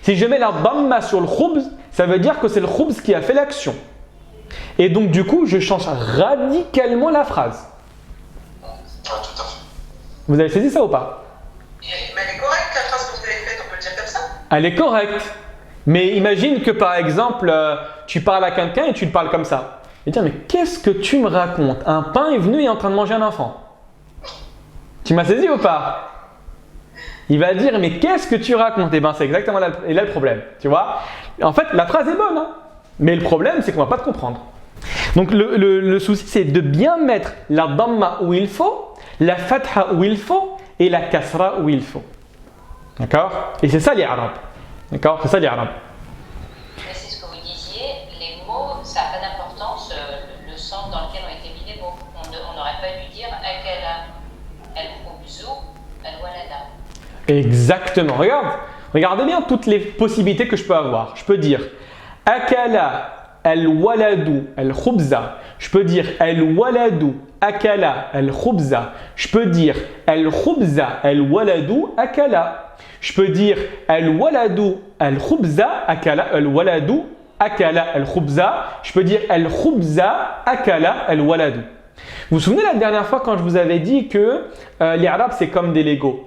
Si je mets la damma sur le khubz, ça veut dire que c'est le khubz qui a fait l'action. Et donc du coup, je change radicalement la phrase. Ouais, tout à fait. Vous avez saisi ça ou pas? Mais elle est correcte la phrase que vous avez faite, on peut le dire comme ça? Elle est correcte. Mais imagine que par exemple, tu parles à quelqu'un et tu te parles comme ça. Et dire, mais qu'est-ce que tu me racontes? Un pain est venu et est en train de manger un enfant. Tu m'as saisi ou pas? Il va dire, mais qu'est-ce que tu racontes? Eh bien, c'est exactement là, et là le problème. Tu vois? En fait, la phrase est bonne, hein, mais le problème, c'est qu'on ne va pas te comprendre. Donc, le souci, c'est de bien mettre la damma où il faut, la fatha où il faut et la kasra où il faut. D'accord? Et c'est ça l'Arab. D'accord? C'est ça l'Arab. Mais c'est ce que vous disiez, les mots, ça n'a pas d'importance, le sens dans lequel ont été mis les mots. On n'aurait pas dû dire akala, al-khubzu, al-walada. Exactement. Regardez bien toutes les possibilités que je peux avoir. Je peux dire akala al-waladu al-khubza. Je peux dire al-waladu akala al-khubza. Je peux dire al-khubza al-waladu akala. Je peux dire al-waladu al-khubza akala al-waladu akala al-khubza. Je peux dire al-khubza akala al-waladu. Vous vous souvenez la dernière fois quand je vous avais dit que les Arabes c'est comme des Legos?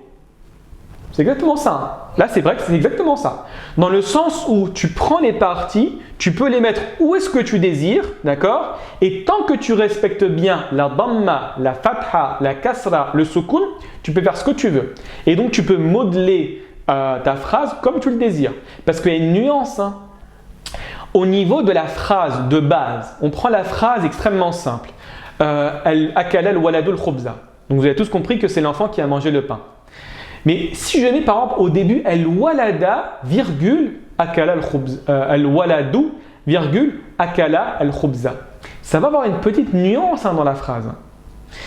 C'est exactement ça. Là, c'est vrai que c'est exactement ça. Dans le sens où tu prends les parties, tu peux les mettre où est-ce que tu désires, d'accord? Et tant que tu respectes bien la damma, la fatha, la kasra, le sukun, tu peux faire ce que tu veux. Et donc, tu peux modeler ta phrase comme tu le désires. Parce qu'il y a une nuance. Hein. Au niveau de la phrase de base, on prend la phrase extrêmement simple. Akala al-waladul khubza. Donc, vous avez tous compris que c'est l'enfant qui a mangé le pain. Mais si je mets par exemple au début al-walada, virgule, akala al-waladu, virgule, akala al-khubza. Ça va avoir une petite nuance dans la phrase.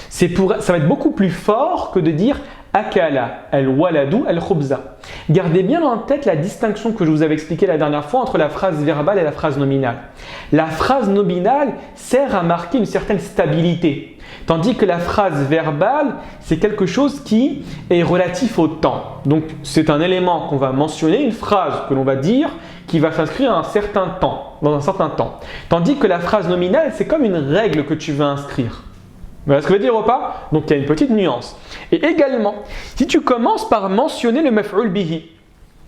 Ça va être beaucoup plus fort que de dire akala al-waladu al-khubza. Gardez bien en tête la distinction que je vous avais expliquée la dernière fois entre la phrase verbale et la phrase nominale. La phrase nominale sert à marquer une certaine stabilité. Tandis que la phrase verbale, c'est quelque chose qui est relatif au temps. Donc, c'est un élément qu'on va mentionner, une phrase que l'on va dire qui va s'inscrire à un certain temps, dans un certain temps. Tandis que la phrase nominale, c'est comme une règle que tu veux inscrire. Vous voyez ce que je veux dire ou pas? Donc, il y a une petite nuance. Et également, si tu commences par mentionner le maf'ul bihi,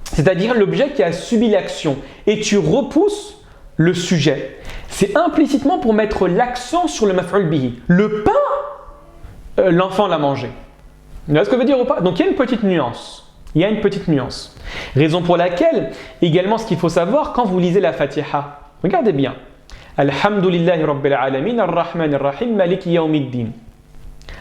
c'est-à-dire l'objet qui a subi l'action, et tu repousses le sujet, c'est implicitement pour mettre l'accent sur le maf'ul bihi. Le pain, l'enfant l'a mangé. Vous voyez ce que je veux dire ou pas? Donc il y a une petite nuance. Il y a une petite nuance. Raison pour laquelle, également ce qu'il faut savoir quand vous lisez la Fatiha, regardez bien. Alhamdulillahi Rabbil Alamin, Ar-Rahman Ar-Rahim, Maliki Yawmiddin.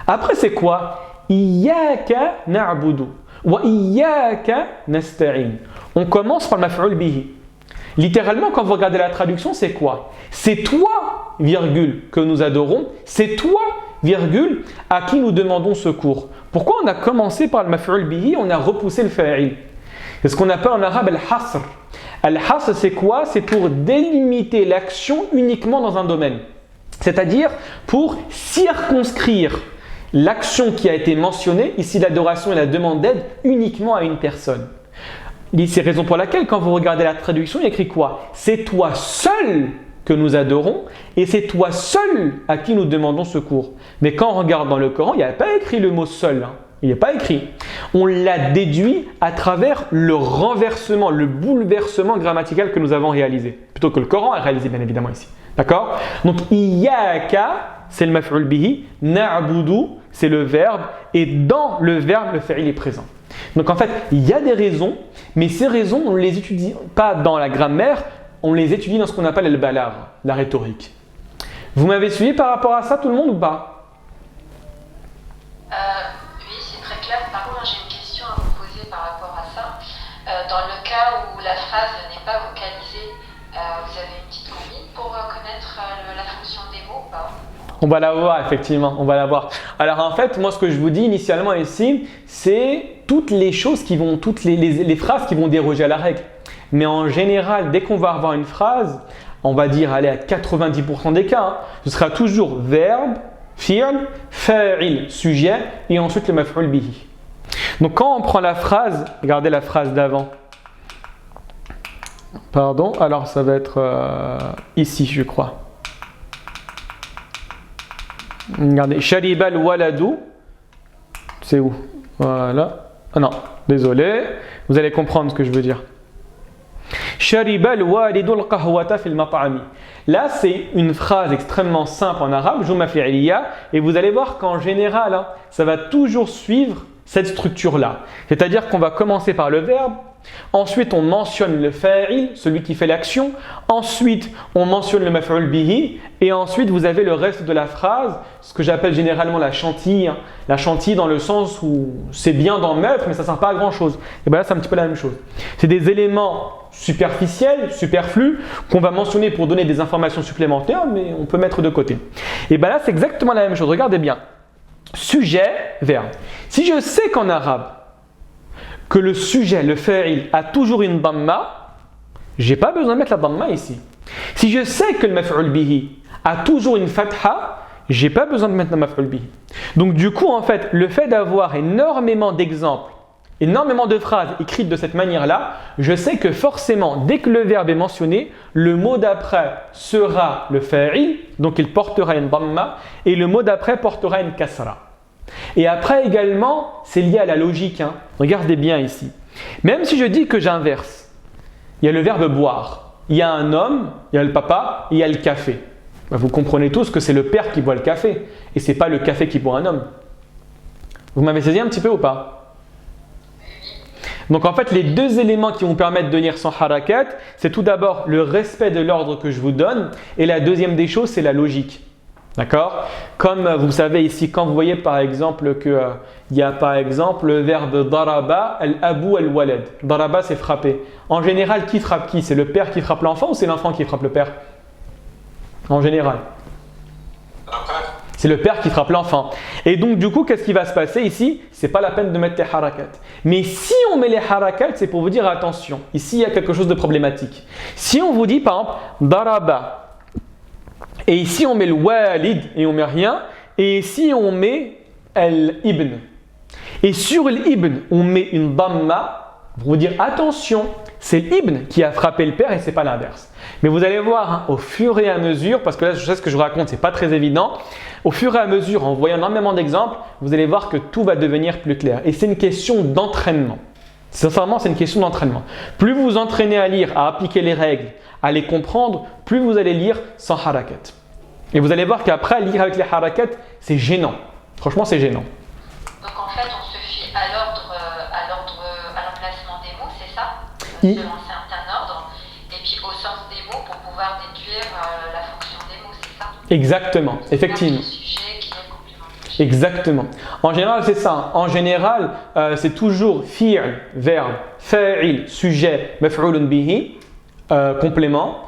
Après c'est quoi? Iyyaka na'budu wa iyyaka nasta'in. On commence par le maf'ul bihi. Littéralement, quand vous regardez la traduction, c'est quoi? C'est toi, virgule, que nous adorons. C'est toi, virgule, à qui nous demandons secours. Pourquoi on a commencé par le maf'ul bihi, on a repoussé le fa'il? C'est ce qu'on appelle en arabe al-hasr. Al-hasr, c'est quoi? C'est pour délimiter l'action uniquement dans un domaine. C'est-à-dire pour circonscrire l'action qui a été mentionnée, ici l'adoration et la demande d'aide, uniquement à une personne. C'est la raison pour laquelle, quand vous regardez la traduction, il y a écrit quoi? C'est toi seul que nous adorons et c'est toi seul à qui nous demandons secours. Mais quand on regarde dans le Coran, il n'y a pas écrit le mot seul. Hein. Il n'y a pas écrit. On l'a déduit à travers le renversement, le bouleversement grammatical que nous avons réalisé. Plutôt que le Coran a réalisé, bien évidemment, ici. D'accord? Donc, iyyaka, c'est le maf'ul bihi. Na'budu, c'est le verbe. Et dans le verbe, le fa'il est présent. Donc en fait, il y a des raisons, mais ces raisons, on ne les étudie pas dans la grammaire, on les étudie dans ce qu'on appelle le balagh, la rhétorique. Vous m'avez suivi par rapport à ça, tout le monde ou pas? Oui, c'est très clair. Par contre, j'ai une question à vous poser par rapport à ça. Dans le cas où la phrase n'est pas vocalisée, vous avez une petite combine pour connaître la fonction des mots ou pas? On va la voir, effectivement, on va la voir. Alors en fait, moi ce que je vous dis initialement ici, c'est toutes les choses qui vont, toutes les phrases qui vont déroger à la règle. Mais en général, dès qu'on va avoir une phrase, on va dire, allez, à 90% des cas, hein, ce sera toujours verbe, fi'l, fa'il, sujet, et ensuite le maf'ul bihi. Donc quand on prend la phrase, regardez la phrase d'avant. Pardon, alors ça va être ici, je crois. Regardez, Shariba al-waladu, c'est où? Voilà. Ah non, désolé, vous allez comprendre ce que je veux dire. Shariba al-walidu al-qahwata fil mat'ami. Là, c'est une phrase extrêmement simple en arabe, Jumla fi'liya, et vous allez voir qu'en général, hein, ça va toujours suivre cette structure-là. C'est-à-dire qu'on va commencer par le verbe, ensuite on mentionne le fa'il, celui qui fait l'action, ensuite on mentionne le maf'ul bihi, et ensuite vous avez le reste de la phrase, ce que j'appelle généralement la chantilly, hein. La chantilly dans le sens où c'est bien d'en mettre, mais ça ne sert pas à grand-chose. Et bien là, c'est un petit peu la même chose. C'est des éléments superficiels, superflus, qu'on va mentionner pour donner des informations supplémentaires, mais on peut mettre de côté. Et bien là, c'est exactement la même chose. Regardez bien. Sujet, verbe. Si je sais qu'en arabe, que le sujet, le fa'il, a toujours une damma, j'ai pas besoin de mettre la damma ici. Si je sais que le maf'ul bihi a toujours une fatha, j'ai pas besoin de mettre la maf'ul bihi. Donc du coup, en fait, le fait d'avoir énormément d'exemples, énormément de phrases écrites de cette manière-là, je sais que forcément, dès que le verbe est mentionné, le mot d'après sera le fa'il, donc il portera une damma, et le mot d'après portera une kasra. Et après également, c'est lié à la logique. Hein. Regardez bien ici. Même si je dis que j'inverse, il y a le verbe boire. Il y a un homme, il y a le papa, il y a le café. Vous comprenez tous que c'est le père qui boit le café et ce n'est pas le café qui boit un homme. Vous m'avez saisi un petit peu ou pas? Donc en fait, les deux éléments qui vont permettre de lire sans harakat, c'est tout d'abord le respect de l'ordre que je vous donne et la deuxième des choses, c'est la logique. D'accord? Comme vous savez ici, quand vous voyez par exemple qu'il y a par exemple le verbe daraba, al-abu al-walad. Daraba, c'est frapper. En général, qui frappe qui? C'est le père qui frappe l'enfant ou c'est l'enfant qui frappe le père? En général. C'est le père qui frappe l'enfant. Et donc du coup, qu'est-ce qui va se passer ici? C'est pas la peine de mettre les harakat. Mais si on met les harakat, c'est pour vous dire attention. Ici, il y a quelque chose de problématique. Si on vous dit par exemple daraba, et ici on met le walid et on met rien, et ici on met al-ibn. Et sur l'ibn, on met une damma pour vous dire attention, c'est l'ibn qui a frappé le père et c'est pas l'inverse. Mais vous allez voir hein, au fur et à mesure, parce que là je sais ce que je vous raconte, c'est pas très évident. Au fur et à mesure, en voyant énormément d'exemples, vous allez voir que tout va devenir plus clair. Et c'est une question d'entraînement. Sincèrement, c'est une question d'entraînement. Plus vous vous entraînez à lire, à appliquer les règles, à les comprendre, plus vous allez lire sans harakat. Et vous allez voir qu'après, lire avec les harakat, c'est gênant. Franchement, c'est gênant. Donc en fait, on se fie à l'emplacement des mots, c'est ça? Selon un certain ordre, et puis au sens des mots pour pouvoir déduire la fonction des mots, c'est ça? Exactement, effectivement. Le sujet qui est complémentaire. Exactement. En général, c'est ça. En général, c'est toujours fi'l, verbe, fa'il, sujet, maf'ulun bihi, complément.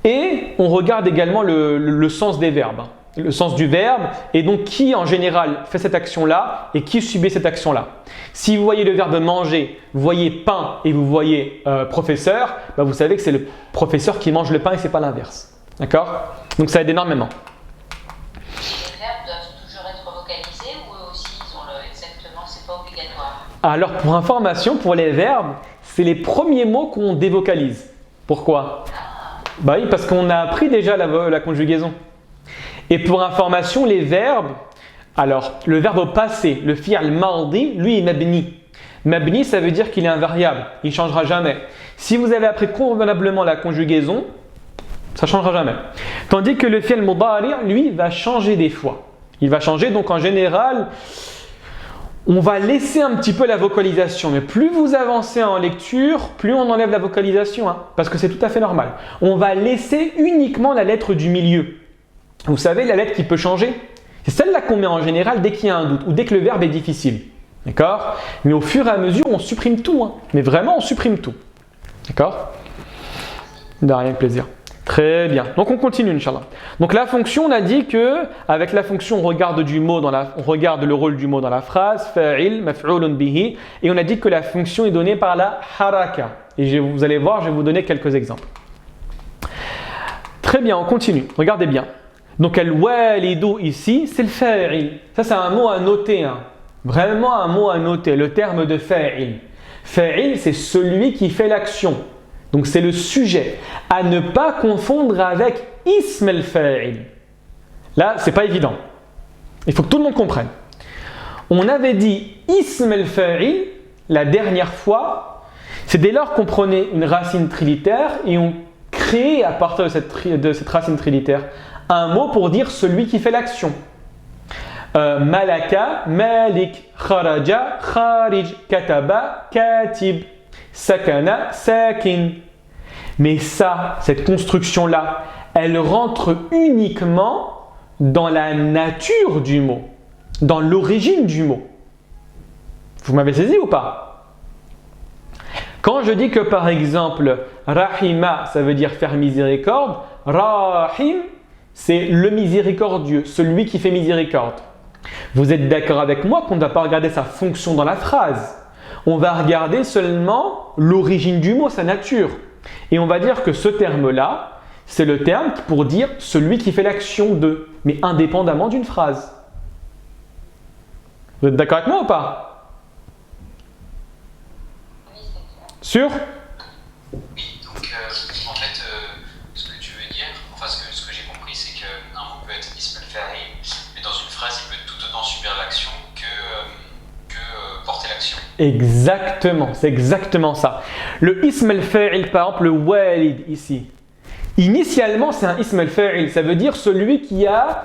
Et on regarde également le sens des verbes, le sens du verbe, et donc qui en général fait cette action-là et qui subit cette action-là. Si vous voyez le verbe manger, vous voyez pain et vous voyez professeur, bah vous savez que c'est le professeur qui mange le pain et ce n'est pas l'inverse. D'accord? Donc ça aide énormément. Les verbes doivent toujours être vocalisés ou eux aussi ils ont exactement, c'est pas obligatoire? Alors pour information, pour les verbes, c'est les premiers mots qu'on dévocalise. Pourquoi? Bah oui, parce qu'on a appris déjà la conjugaison. Et pour information, les verbes, alors le verbe au passé, le fi'l mardi, lui est mabni. Mabni, ça veut dire qu'il est invariable, il ne changera jamais. Si vous avez appris convenablement la conjugaison, ça ne changera jamais. Tandis que le fi'l mudari, lui, va changer des fois. Il va changer, donc en général, on va laisser un petit peu la vocalisation, mais plus vous avancez en lecture, plus on enlève la vocalisation, hein, parce que c'est tout à fait normal. On va laisser uniquement la lettre du milieu. Vous savez, la lettre qui peut changer, c'est celle-là qu'on met en général dès qu'il y a un doute ou dès que le verbe est difficile. D'accord? Mais au fur et à mesure, on supprime tout. Hein. Mais vraiment, on supprime tout. D'accord? De rien, plaisir. Très bien. Donc on continue, Inch'Allah. Donc la fonction, on a dit que avec la fonction, on regarde le rôle du mot dans la phrase, fa'il, maf'ulun bihi, et on a dit que la fonction est donnée par la haraka. Et vous allez voir, je vais vous donner quelques exemples. Très bien, on continue. Regardez bien. Donc al-walidu ici, c'est le fa'il. Ça, c'est un mot à noter. Hein. Vraiment un mot à noter, le terme de fa'il. Fa'il, c'est celui qui fait l'action. Donc c'est le sujet, à ne pas confondre avec ism al-fa'il. Là, c'est pas évident. Il faut que tout le monde comprenne. On avait dit ism al-fa'il la dernière fois, C'est dès lors qu'on prenait une racine trilitère et on créait à partir de cette racine trilitère un mot pour dire celui qui fait l'action. Malaka, malik, kharaja, kharij, kataba, katib, sakana, sakin. Mais ça, cette construction-là, elle rentre uniquement dans la nature du mot, dans l'origine du mot. Vous m'avez saisi ou pas? Quand je dis que par exemple, rahima, ça veut dire faire miséricorde, rahim, c'est le miséricordieux, celui qui fait miséricorde. Vous êtes d'accord avec moi qu'on ne va pas regarder sa fonction dans la phrase. On va regarder seulement l'origine du mot, sa nature. Et on va dire que ce terme-là, c'est le terme pour dire celui qui fait l'action de, mais indépendamment d'une phrase. Vous êtes d'accord avec moi ou pas? Sûr? Oui, donc en fait, ce que tu veux dire, enfin ce que j'ai compris, c'est qu'un mot peut être ism al-fa'il, mais dans une phrase, il peut tout autant subir l'action que porter l'action. Exactement, c'est exactement ça. Le ism al-fa'il, par exemple, le walid ici. Initialement, c'est un ism al-fa'il, ça veut dire celui qui a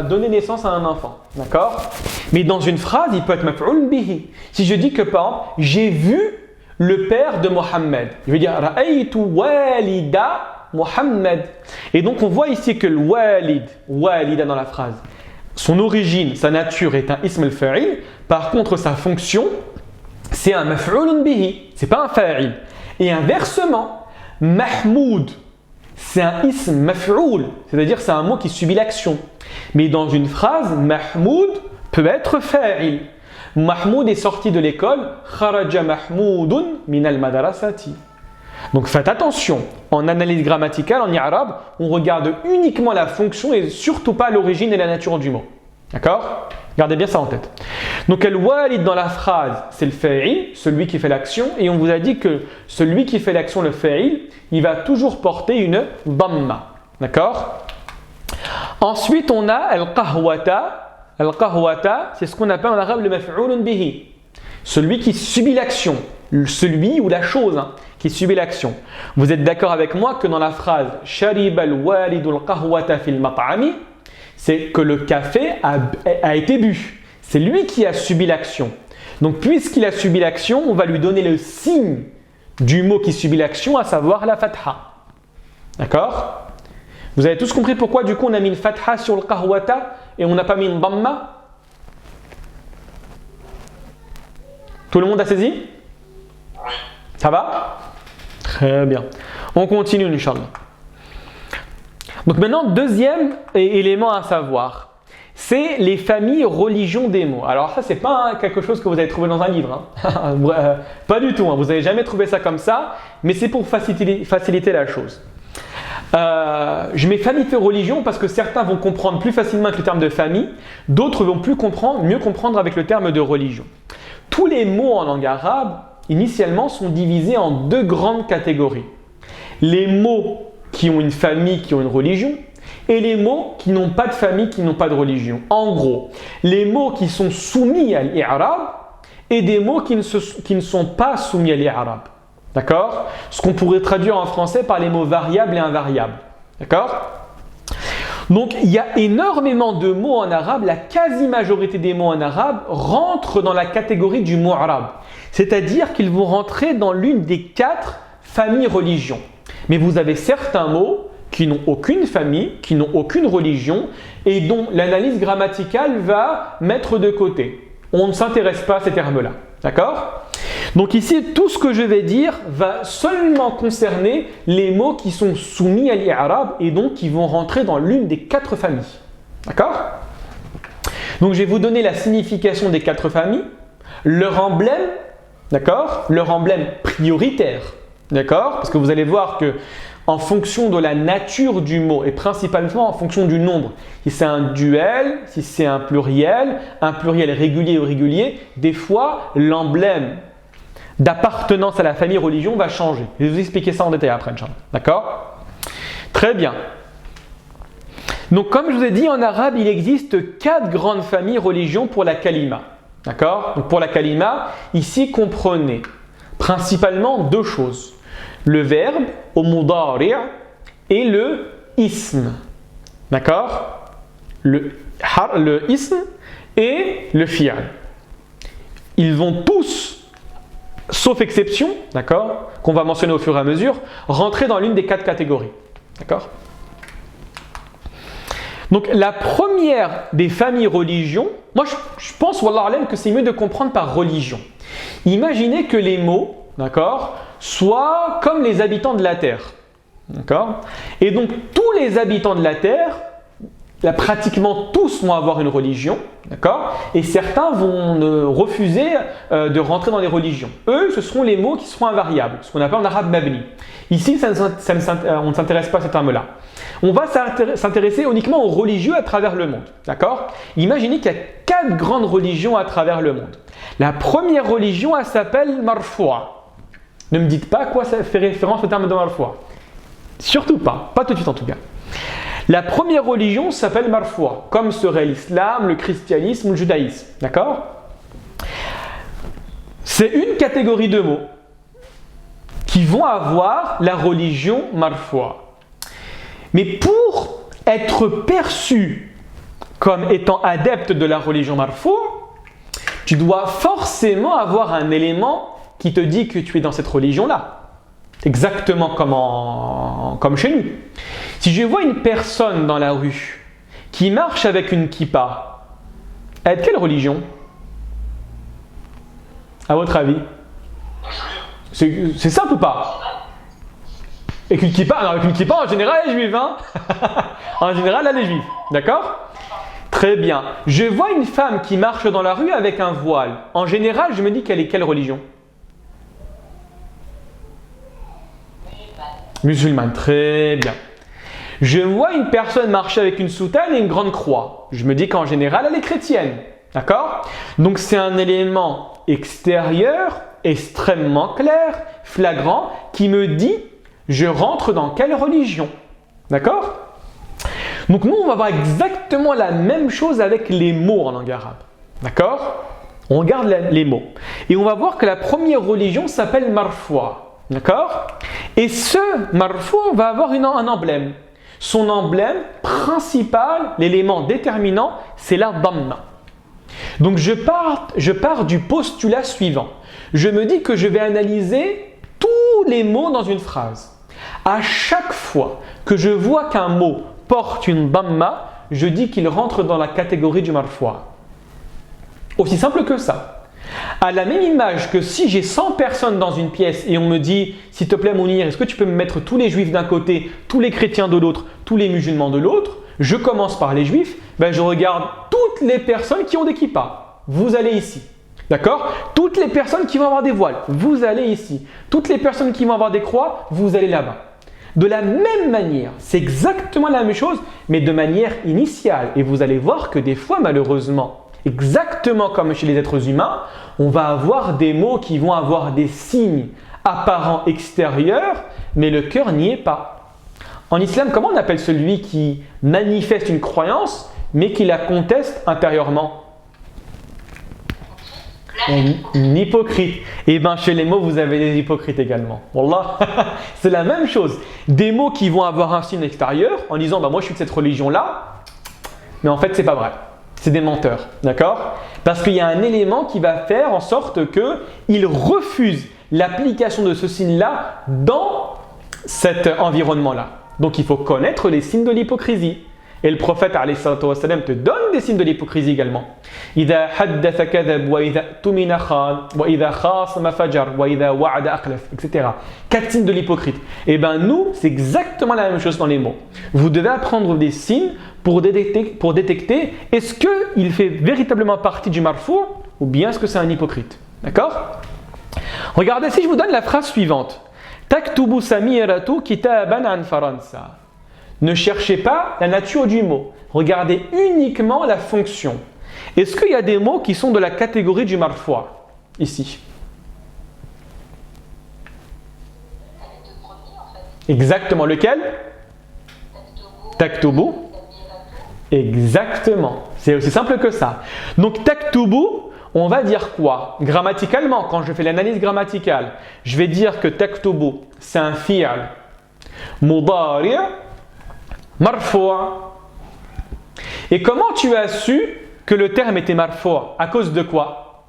donné naissance à un enfant. D'accord? Mais dans une phrase, il peut être maf'ul bihi. Si je dis que par exemple, j'ai vu le père de Mohammed, je vais dire ra'aytu walida Mohammed. Et donc on voit ici que le walida dans la phrase, son origine, sa nature est un ism al-fa'il. Par contre, sa fonction, c'est un maf'ul bihi, c'est pas un fa'il. Et inversement, mahmoud, c'est un ism maf'oul, c'est-à-dire c'est un mot qui subit l'action. Mais dans une phrase, mahmoud peut être fa'il. Mahmoud est sorti de l'école, kharaja mahmoudun min al-madrasati. Donc faites attention, en analyse grammaticale, en i'rab, on regarde uniquement la fonction et surtout pas l'origine et la nature du mot. D'accord? Gardez bien ça en tête. Donc al-walid dans la phrase, c'est le fa'il, celui qui fait l'action, et on vous a dit que celui qui fait l'action, le fa'il, il va toujours porter une dhamma. D'accord? Ensuite, on a al-qahwata. Al-qahwata, c'est ce qu'on appelle en arabe le maf'ulun bihi. Celui qui subit l'action, celui ou la chose qui subit l'action. Vous êtes d'accord avec moi que dans la phrase shariba al-walidu al-qahwata fil mat'ami, c'est que le café a été bu. C'est lui qui a subi l'action. Donc, puisqu'il a subi l'action, on va lui donner le signe du mot qui subit l'action, à savoir la fatha. D'accord? Vous avez tous compris pourquoi du coup on a mis une fatha sur le qahwata et on n'a pas mis une dhamma? Tout le monde a saisi? Oui. Ça va? Très bien. On continue, Inch'Allah. Donc maintenant, deuxième élément à savoir, c'est les familles religions des mots. Alors ça, c'est pas quelque chose que vous avez trouvé dans un livre. Pas du tout, vous n'avez jamais trouvé ça comme ça, mais c'est pour faciliter la chose. Je mets famille fait religion parce que certains vont comprendre plus facilement avec le terme de famille, d'autres vont mieux comprendre avec le terme de religion. Tous les mots en langue arabe, initialement, sont divisés en deux grandes catégories. Les mots qui ont une famille, qui ont une religion, et les mots qui n'ont pas de famille, qui n'ont pas de religion. En gros, les mots qui sont soumis à l'i'rab et des mots qui ne sont pas soumis à l'i'rab. D'accord? Ce qu'on pourrait traduire en français par les mots variables et invariables. D'accord? Donc, il y a énormément de mots en arabe, la quasi-majorité des mots en arabe rentrent dans la catégorie du mot arabe. C'est-à-dire qu'ils vont rentrer dans l'une des 4 familles religions. Mais vous avez certains mots qui n'ont aucune famille, qui n'ont aucune religion et dont l'analyse grammaticale va mettre de côté. On ne s'intéresse pas à ces termes-là. D'accord? Donc ici, tout ce que je vais dire va seulement concerner les mots qui sont soumis à l'i'rab et donc qui vont rentrer dans l'une des 4 familles. D'accord? Donc je vais vous donner la signification des 4 familles, leur emblème, d'accord? Leur emblème prioritaire, d'accord? Parce que vous allez voir que en fonction de la nature du mot et principalement en fonction du nombre, si c'est un duel, si c'est un pluriel régulier ou irrégulier, des fois l'emblème d'appartenance à la famille religion va changer. Je vais vous expliquer ça en détail après, Inch'Allah. D'accord? Très bien. Donc comme je vous ai dit, en arabe, il existe 4 grandes familles religions pour la kalima. D'accord? Donc pour la kalima, ici comprenez Principalement deux choses. Le verbe au mudari' et le ism. D'accord? Le ism et le fi'al. Ils vont tous, sauf exception, d'accord, qu'on va mentionner au fur et à mesure, rentrer dans l'une des quatre catégories. D'accord? Donc la première des familles religions, moi je pense, wallah alam, que c'est mieux de comprendre par religion. Imaginez que les mots, d'accord, soient comme les habitants de la terre. D'accord? Et donc tous les habitants de la terre, là, pratiquement tous vont avoir une religion, d'accord? Et certains vont refuser de rentrer dans les religions. Eux, ce seront les mots qui seront invariables, ce qu'on appelle en arabe mabni. Ici, on ne s'intéresse pas à ces termes-là. On va s'intéresser uniquement aux religieux à travers le monde, d'accord? Imaginez qu'il y a 4 grandes religions à travers le monde. La première religion, elle s'appelle marfoua. Ne me dites pas à quoi ça fait référence au terme de marfoua. Surtout pas tout de suite en tout cas. La première religion s'appelle marfoua, comme serait l'islam, le christianisme ou le judaïsme. D'accord? C'est une catégorie de mots qui vont avoir la religion marfoua. Mais pour être perçu comme étant adepte de la religion marfoua, tu dois forcément avoir un élément qui te dit que tu es dans cette religion-là. Exactement comme chez nous. Si je vois une personne dans la rue qui marche avec une kippa, elle est de quelle religion? À votre avis? C'est simple ou pas? Avec une kippa, alors avec une kippa, en général, elle est juive. Hein. En général, elle est juive. D'accord? Très bien. Je vois une femme qui marche dans la rue avec un voile. En général, je me dis qu'elle est quelle religion? Musulmane. Très bien. Je vois une personne marcher avec une soutane et une grande croix. Je me dis qu'en général, elle est chrétienne. D'accord? Donc, c'est un élément extérieur, extrêmement clair, flagrant, qui me dit je rentre dans quelle religion. D'accord? Donc, nous, on va voir exactement la même chose avec les mots en langue arabe. D'accord? On regarde les mots. Et on va voir que la première religion s'appelle marfoua. D'accord? Et ce marfoua va avoir un emblème. Son emblème principal, l'élément déterminant, c'est la dhamma. Donc je pars du postulat suivant. Je me dis que je vais analyser tous les mots dans une phrase. À chaque fois que je vois qu'un mot porte une dhamma, je dis qu'il rentre dans la catégorie du marfoua. Aussi simple que ça. À la même image que si j'ai 100 personnes dans une pièce et on me dit « S'il te plaît Mounir, est-ce que tu peux me mettre tous les juifs d'un côté, tous les chrétiens de l'autre, tous les musulmans de l'autre ?» Je commence par les juifs, je regarde toutes les personnes qui ont des kippas. Vous allez ici. D'accord? Toutes les personnes qui vont avoir des voiles, vous allez ici. Toutes les personnes qui vont avoir des croix, vous allez là-bas. De la même manière, c'est exactement la même chose, mais de manière initiale. Et vous allez voir que des fois, malheureusement, exactement comme chez les êtres humains, on va avoir des mots qui vont avoir des signes apparents extérieurs, mais le cœur n'y est pas. En islam, comment on appelle celui qui manifeste une croyance, mais qui la conteste intérieurement? Un hypocrite. Et bien chez les mots, vous avez des hypocrites également. Wallah, c'est la même chose. Des mots qui vont avoir un signe extérieur en disant moi je suis de cette religion-là, mais en fait c'est pas vrai. C'est des menteurs, d'accord? Parce qu'il y a un élément qui va faire en sorte qu'ils refusent l'application de ce signe-là dans cet environnement-là. Donc il faut connaître les signes de l'hypocrisie. Et le prophète alayhi salatu wa sallam te donne des signes de l'hypocrisie également. إذا حدث كذب وإذا اؤتمن خان وإذا خاصم فجر وإذا وعد أخلف, etc. 4 signes de l'hypocrite. Et bien nous, c'est exactement la même chose dans les mots. Vous devez apprendre des signes pour détecter est-ce qu'il fait véritablement partie du marfou ou bien est-ce que c'est un hypocrite. D'accord? Regardez, si je vous donne la phrase suivante. Taktubu samiratu kitaban an faransa. Ne cherchez pas la nature du mot. Regardez uniquement la fonction. Est-ce qu'il y a des mots qui sont de la catégorie du marfoua ici? Exactement. Lequel? Taktubu. Exactement. C'est aussi simple que ça. Donc taktubu, on va dire quoi? Grammaticalement, quand je fais l'analyse grammaticale, je vais dire que taktubu, c'est un fi'al mudari' marfou'. Et comment tu as su que le terme était marfou'? À cause de quoi?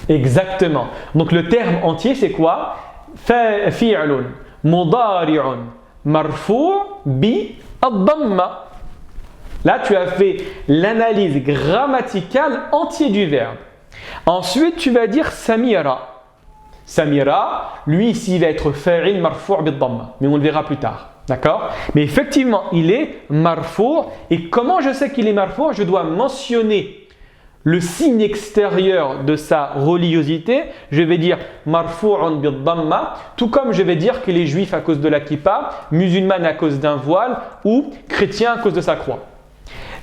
Exactement. Donc le terme entier, c'est quoi? Fi'lun mudari'un marfou' bi ad-damma. Là, tu as fait l'analyse grammaticale entière du verbe. Ensuite, tu vas dire Samira. Samira, lui ici, il va être fa'il marfou' bid-damma, mais on le verra plus tard. D'accord? Mais effectivement, il est marfou'. Et comment je sais qu'il est marfou'? Je dois mentionner le signe extérieur de sa religiosité. Je vais dire marfou'un bid-damma, tout comme je vais dire qu'il est juif à cause de la kippa, musulman à cause d'un voile ou chrétien à cause de sa croix.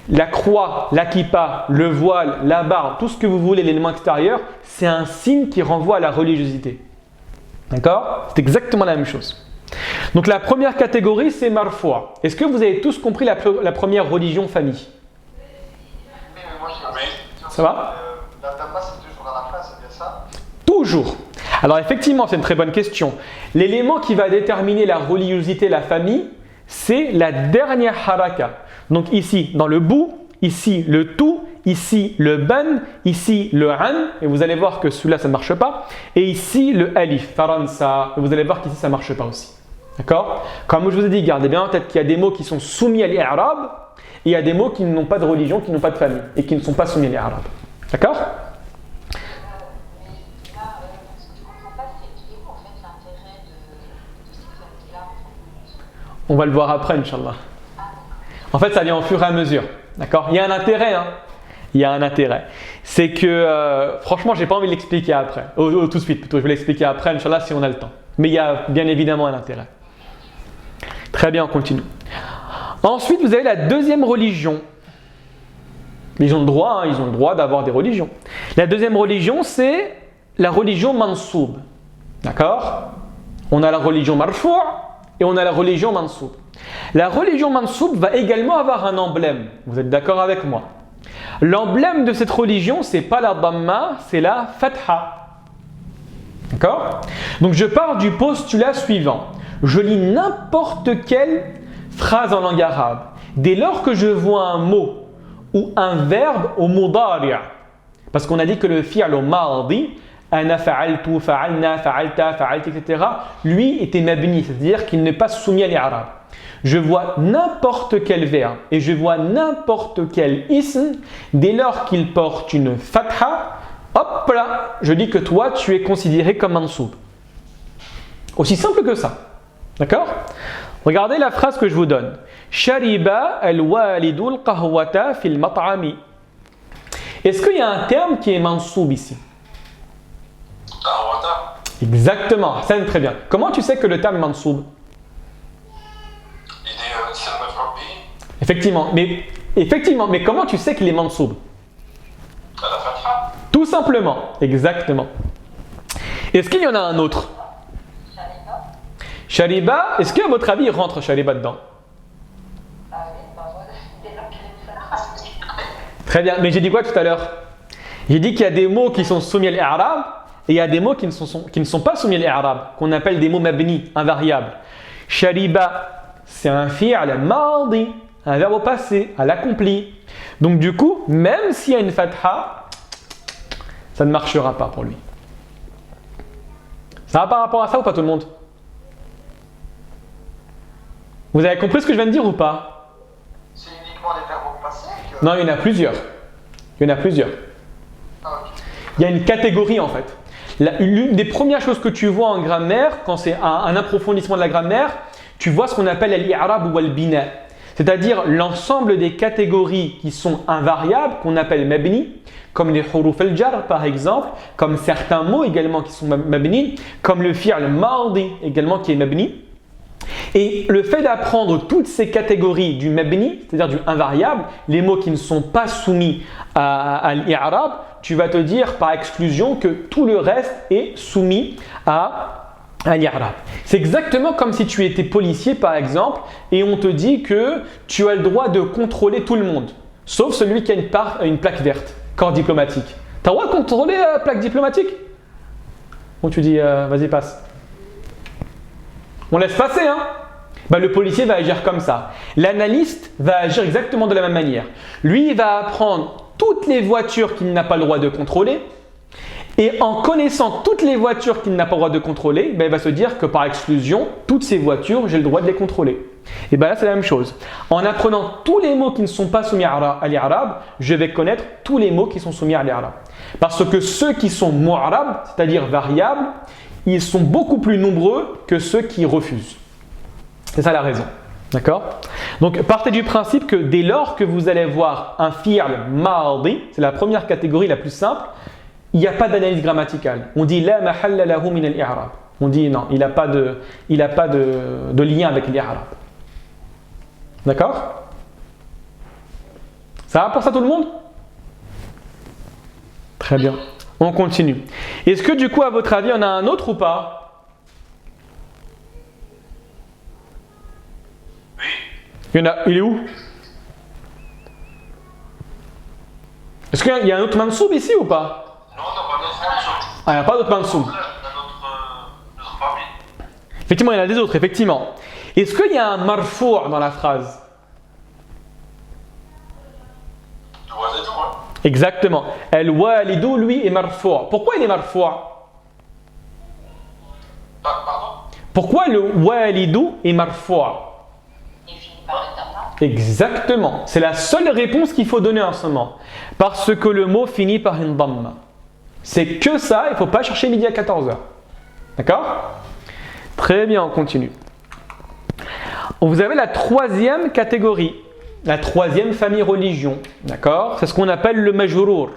La croix, la kippa, le voile, la barbe, tout ce que vous voulez, l'élément extérieur, c'est un signe qui renvoie à la religiosité. D'accord? C'est exactement la même chose. Donc la première catégorie, c'est marfou'. Est-ce que vous avez tous compris la première religion famille? Oui, mais moi j'ai une question. Ça va? La damma, c'est toujours à la fin, c'est bien ça? Toujours. Alors effectivement, c'est une très bonne question. L'élément qui va déterminer la religiosité, la famille, c'est la dernière haraka. Donc ici, dans le bout, ici le tout, ici le ban, ici le an, et vous allez voir que celui-là, ça ne marche pas. Et ici le alif, faransa, et vous allez voir qu'ici, ça ne marche pas aussi. D'accord? Comme je vous ai dit, gardez bien en tête qu'il y a des mots qui sont soumis à l'i'rab, et il y a des mots qui n'ont pas de religion, qui n'ont pas de famille, et qui ne sont pas soumis à l'i'rab. D'accord? Mais là, ce que je ne comprends pas, c'est qu'il est où en fait l'intérêt de ces familles-là? On va le voir après, Inch'Allah. En fait, ça vient au fur et à mesure. D'accord? Il y a un intérêt, hein? Il y a un intérêt. C'est que, franchement, je n'ai pas envie de l'expliquer après. Tout de suite, plutôt. Je vais l'expliquer après, Inch'Allah, si on a le temps. Mais il y a bien évidemment un intérêt. Très bien, on continue. Ensuite, vous avez la deuxième religion. Ils ont le droit, hein, ils ont le droit d'avoir des religions. La deuxième religion, c'est la religion mansoub. D'accord? On a la religion marfou' et on a la religion mansoub. La religion mansoub va également avoir un emblème. Vous êtes d'accord avec moi? L'emblème de cette religion, c'est pas la damma, c'est la fatha. D'accord? Donc je pars du postulat suivant. Je lis n'importe quelle phrase en langue arabe. Dès lors que je vois un mot ou un verbe au mudari', parce qu'on a dit que le fi'l au mardi, ana fa'altu, fa'alna, fa'alta, fa'alti, etc., lui était mabni, c'est-à-dire qu'il n'est pas soumis à l'i'rab. Je vois n'importe quel verbe et je vois n'importe quel ism, dès lors qu'il porte une fatha, hop là, je dis que toi tu es considéré comme mansoub. Aussi simple que ça. D'accord? Regardez la phrase que je vous donne. Shariba al-walidu al-qahwata fil mat'ami. Est-ce qu'il y a un terme qui est mansoub ici? Qahwata. Exactement, ça très bien. Comment tu sais que le terme est mansoub? C'est le maf'ul bihi. Effectivement, mais comment tu sais qu'il est mansoub? À la fatha. Tout simplement, exactement. Est-ce qu'il y en a un autre? Shariba, est-ce qu'à votre avis, il rentre Shariba dedans? Ah oui, bah voilà, dès lors qu'il y a une fatha. Très bien, mais j'ai dit quoi tout à l'heure? J'ai dit qu'il y a des mots qui sont soumis à l'i'rab et il y a des mots qui ne sont pas soumis à l'i'rab, qu'on appelle des mots mabni, invariables. Shariba, c'est un fi'l mardi, un verbe au passé, à l'accompli. Donc du coup, même s'il y a une fatha, ça ne marchera pas pour lui. Ça va par rapport à ça ou pas tout le monde? Vous avez compris ce que je viens de dire ou pas? C'est uniquement les verbes au passé que... Non, il y en a plusieurs. Il y en a plusieurs. Ah, ok. Il y a une catégorie en fait. L'une des premières choses que tu vois en grammaire, quand c'est un approfondissement de la grammaire, tu vois ce qu'on appelle al-i'rab ou al-bina. C'est-à-dire l'ensemble des catégories qui sont invariables, qu'on appelle mabni, comme les huruf al-jar par exemple, comme certains mots également qui sont mabni, comme le fi'l mardi également qui est mabni. Et le fait d'apprendre toutes ces catégories du mabni, c'est-à-dire du invariable, les mots qui ne sont pas soumis à l'i'rab, tu vas te dire par exclusion que tout le reste est soumis à l'i'rab. C'est exactement comme si tu étais policier par exemple et on te dit que tu as le droit de contrôler tout le monde, sauf celui qui a une plaque verte. corps diplomatique. T'as le droit de contrôler la plaque diplomatique? Ou tu dis, vas-y, passe. On laisse passer, hein? Bah, le policier va agir comme ça. L'analyste va agir exactement de la même manière. Lui, il va apprendre toutes les voitures qu'il n'a pas le droit de contrôler. Et en connaissant toutes les voitures qu'il n'a pas le droit de contrôler, ben, il va se dire que par exclusion, toutes ces voitures, j'ai le droit de les contrôler. Et bien là, c'est la même chose. En apprenant tous les mots qui ne sont pas soumis à l'irabe, je vais connaître tous les mots qui sont soumis à l'irabe. Parce que ceux qui sont mu'arab, c'est-à-dire variables, ils sont beaucoup plus nombreux que ceux qui refusent. C'est ça la raison. D'accord? Donc, partez du principe que dès lors que vous allez voir un fi'l madi, c'est la première catégorie la plus simple, il n'y a pas d'analyse grammaticale. On dit la mahalla lahu min al-i'rab. On dit non, il n'a pas de lien avec l'i'rab. D'accord? Ça va pour ça tout le monde? Très bien. On continue. Est-ce que du coup, à votre avis, on a un autre ou pas? Il est où? Est-ce qu'il y a un autre mansoub ici ou pas? Non, on n'a pas d'autre mansoub. Ah, il n'y a pas d'autre mansoub. On a notre famille. Effectivement, il y en a des autres, effectivement. Est-ce qu'il y a un marfou' dans la phrase? Tu vois, c'est tout, hein? Exactement. Al-walidou, lui, est marfou'. Pourquoi il est marfou'? Pardon? Pourquoi le walidou est marfou'? Il finit par une dhamma. Exactement. C'est la seule réponse qu'il faut donner en ce moment. Parce que le mot finit par une dhamma. C'est que ça, il ne faut pas chercher midi à 14h. D'accord? Très bien, on continue. Vous avez la troisième catégorie, la troisième famille religion. D'accord? C'est ce qu'on appelle le majrour.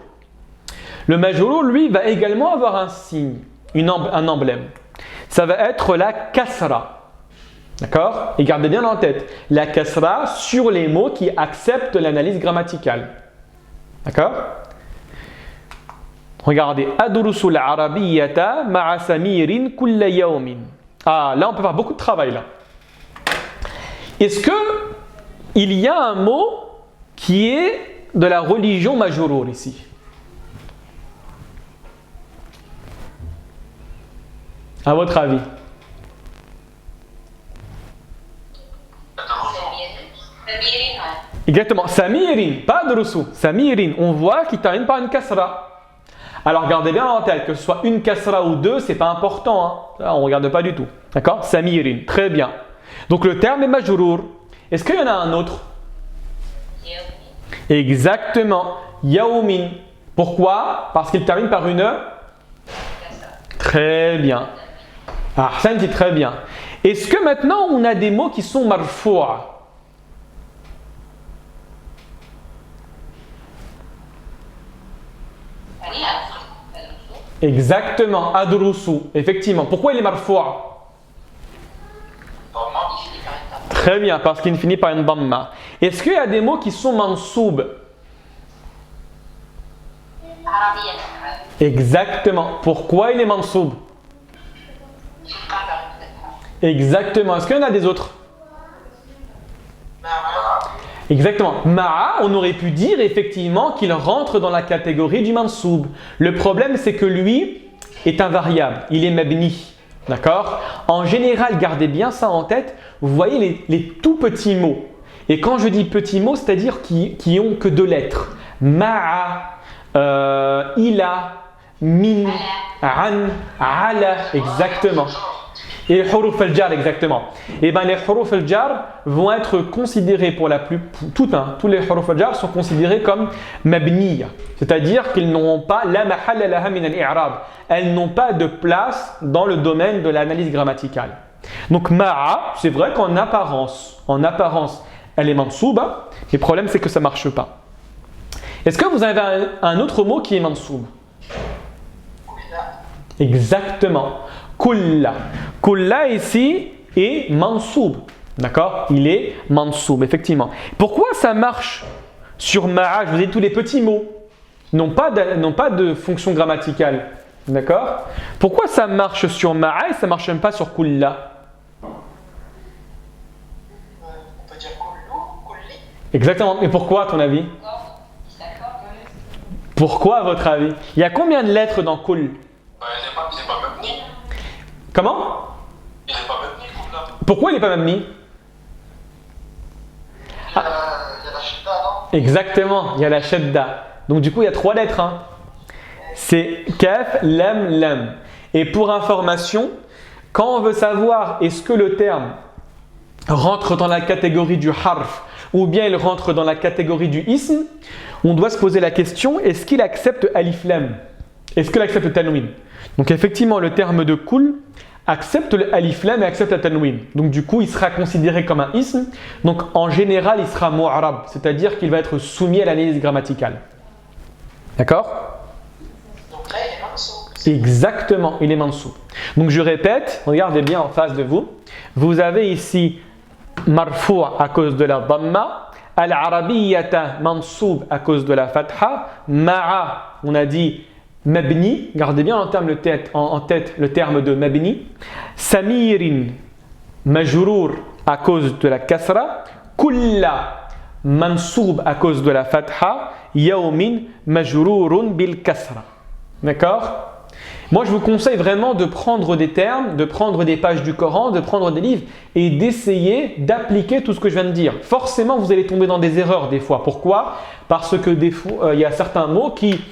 Le majrour, lui, va également avoir un signe, un emblème. Ça va être la kasra. D'accord? Et gardez bien en tête, la kasra sur les mots qui acceptent l'analyse grammaticale. D'accord? Regardez, adrusul arabiyyata ma'a samirin kulla yawmin. Ah, là on peut faire beaucoup de travail là. Est-ce que il y a un mot qui est de la religion majrour ici? À votre avis? Samirin, ouais. Exactement, samirin, pas drusu, samirin. On voit qu'il termine par une kasra. Alors gardez bien en tête que ce soit une kasra ou deux, c'est pas important. Hein. Là, on ne regarde pas du tout. D'accord? Samirin, très bien. Donc le terme est majrour. Est-ce qu'il y en a un autre? Yaoumi. Exactement, yaumin. Pourquoi? Parce qu'il termine par une E. Très bien. Ah, ça dit très bien. Est-ce que maintenant on a des mots qui sont marfou'a? Exactement, adrusu. Effectivement. Pourquoi il est marfou'a? Il finit par une dhamma. Très bien, parce qu'il finit par une dhamma. Est-ce qu'il y a des mots qui sont mansoub? Arabiyya. Exactement. Pourquoi il est mansoub? Il finit par une dhamma. Exactement. Est-ce qu'il y en a des autres? Exactement. Ma'a, on aurait pu dire effectivement qu'il rentre dans la catégorie du mansoub. Le problème, c'est que lui est invariable. Il est mabni. D'accord? En général, gardez bien ça en tête. Vous voyez les tout petits mots. Et quand je dis petits mots, c'est-à-dire qui ont que deux lettres. Ma'a, ila, min, an, ala. Exactement. Et les huruf al-jar, exactement. Et bien les huruf al-jar vont être considérés pour la plus... tous les huruf al-jar sont considérés comme mabniya. C'est-à-dire qu'ils n'ont pas la mahalla laha min al-i'rab. Elles n'ont pas de place dans le domaine de l'analyse grammaticale. Donc ma'a, c'est vrai qu'en apparence, elle est mansouba. Le problème, c'est que ça ne marche pas. Est-ce que vous avez un autre mot qui est mansoub? Exactement. Kulla. Kulla ici est mansoub. D'accord? Il est mansoub, effectivement. Pourquoi ça marche sur ma'a? Je vous ai dit tous les petits mots n'ont pas de fonction grammaticale. D'accord? Pourquoi ça marche sur ma'a et ça ne marche même pas sur kulla? On peut dire kullu, kulli. Exactement. Et pourquoi, à ton avis? Pourquoi à votre avis? Il y a combien de lettres dans kul? Il n'est pas mabni. Comment? Il n'est pas mabni, comme là. Pourquoi il n'est pas mabni? Il y a la shidda, non? Exactement, il y a la shadda. Donc du coup, il y a 3 lettres. Hein. C'est kaf, lam, lam. Et pour information, quand on veut savoir est-ce que le terme rentre dans la catégorie du harf ou bien il rentre dans la catégorie du ism, on doit se poser la question, est-ce qu'il accepte alif lam? Est-ce qu'il accepte le tanwin? Donc effectivement, le terme de kul accepte le alif lam et accepte la tanwin. Donc du coup, il sera considéré comme un ism. Donc en général, il sera mu'arab, c'est-à-dire qu'il va être soumis à l'analyse grammaticale. D'accord? Donc là, il est mansoub. Exactement, il est mansoub. Donc je répète, regardez bien en face de vous. Vous avez ici marfou' à cause de la dhamma, al-arabiyyata mansoub à cause de la fatha, ma'a, on a dit mabni, gardez bien en tête le terme de mabni, samirin majrour à cause de la kasra, kulla mansoub à cause de la fatha, yawmin majrourun bil kasra. D'accord? Moi, je vous conseille vraiment de prendre des termes, de prendre des pages du Coran, de prendre des livres et d'essayer d'appliquer tout ce que je viens de dire. Forcément, vous allez tomber dans des erreurs des fois. Pourquoi? Parce que des fois, il y a certains mots qui,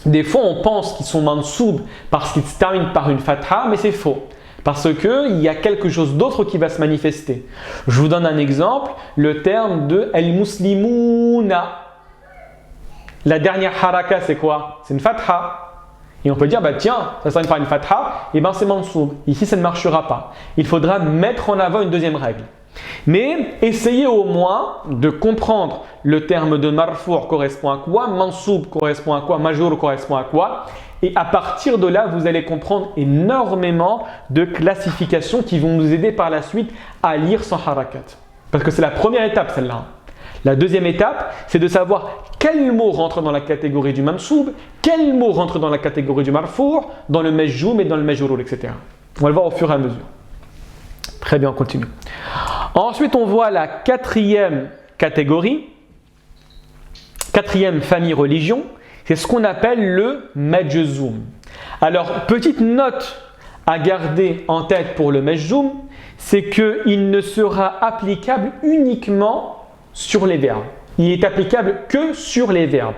des fois, on pense qu'ils sont mansoub parce qu'ils se terminent par une fatha, mais c'est faux. Parce qu'il y a quelque chose d'autre qui va se manifester. Je vous donne un exemple, le terme de al-muslimuna. La dernière haraka, c'est quoi? C'est une fatha. Et on peut dire, bah tiens, ça s'arrête par une fatha, et bien c'est mansoub. Ici, ça ne marchera pas. Il faudra mettre en avant une deuxième règle. Mais essayez au moins de comprendre le terme de marfour correspond à quoi, mansoub correspond à quoi, majrour correspond à quoi. Et à partir de là, vous allez comprendre énormément de classifications qui vont nous aider par la suite à lire sans harakat. Parce que c'est la première étape, celle-là. La deuxième étape, c'est de savoir quel mot rentre dans la catégorie du mansoub, quel mot rentre dans la catégorie du marfour, dans le majjoum et dans le majrour, etc. On va le voir au fur et à mesure. Très bien, on continue. Ensuite, on voit la quatrième catégorie, quatrième famille religion, c'est ce qu'on appelle le majzoum. Alors, petite note à garder en tête pour le majzoum, c'est qu'il ne sera applicable uniquement sur les verbes. Il est applicable que sur les verbes.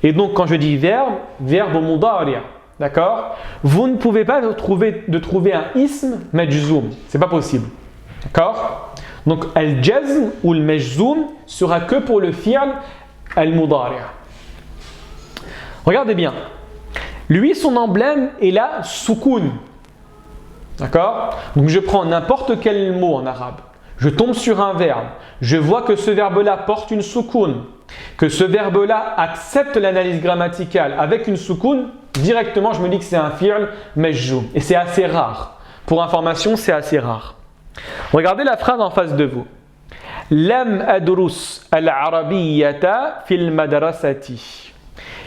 Et donc, quand je dis verbe, verbe au mudari', d'accord? Vous ne pouvez pas trouver un ism majzoum. C'est pas possible. D'accord? Donc, al-jazm ou le majzoum sera que pour le fi'l al-mudari'. Regardez bien. Lui, son emblème est la soukoun. D'accord? Donc, je prends n'importe quel mot en arabe. Je tombe sur un verbe, je vois que ce verbe-là porte une soukoun, que ce verbe-là accepte l'analyse grammaticale avec une soukoun, directement je me dis que c'est un fi'l majzoum. Et c'est assez rare. Pour information, c'est assez rare. Regardez la phrase en face de vous. Lam adrus al-arabiyyata fil madrasati.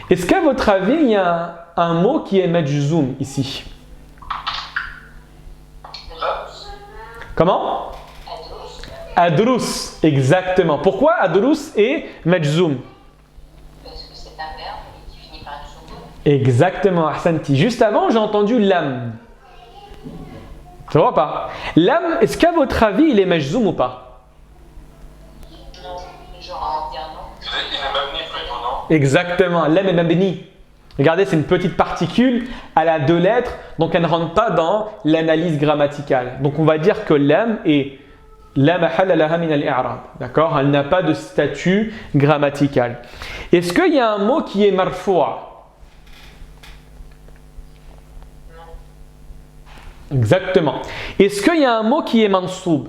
Est-ce qu'à votre avis, il y a un mot qui est majzoum ici? Comment? Adrus, exactement. Pourquoi Adrus est majzoum? Parce que c'est un verbe qui finit par une soukoun. Exactement, ahsanti. Juste avant, j'ai entendu lam. Tu vois pas? Lam, est-ce qu'à votre avis, il est majzoum ou pas? Non, genre dire non. Il est mabni plutôt, non? Exactement, lam est mabni. Regardez, c'est une petite particule, elle a 2 lettres, donc elle ne rentre pas dans l'analyse grammaticale. Donc on va dire que lam est la mahalla laha min al-i'rab. D'accord? Elle n'a pas de statut grammatical. Est-ce qu'il y a un mot qui est marfoua? Non. Exactement. Est-ce qu'il y a un mot qui est mansoub?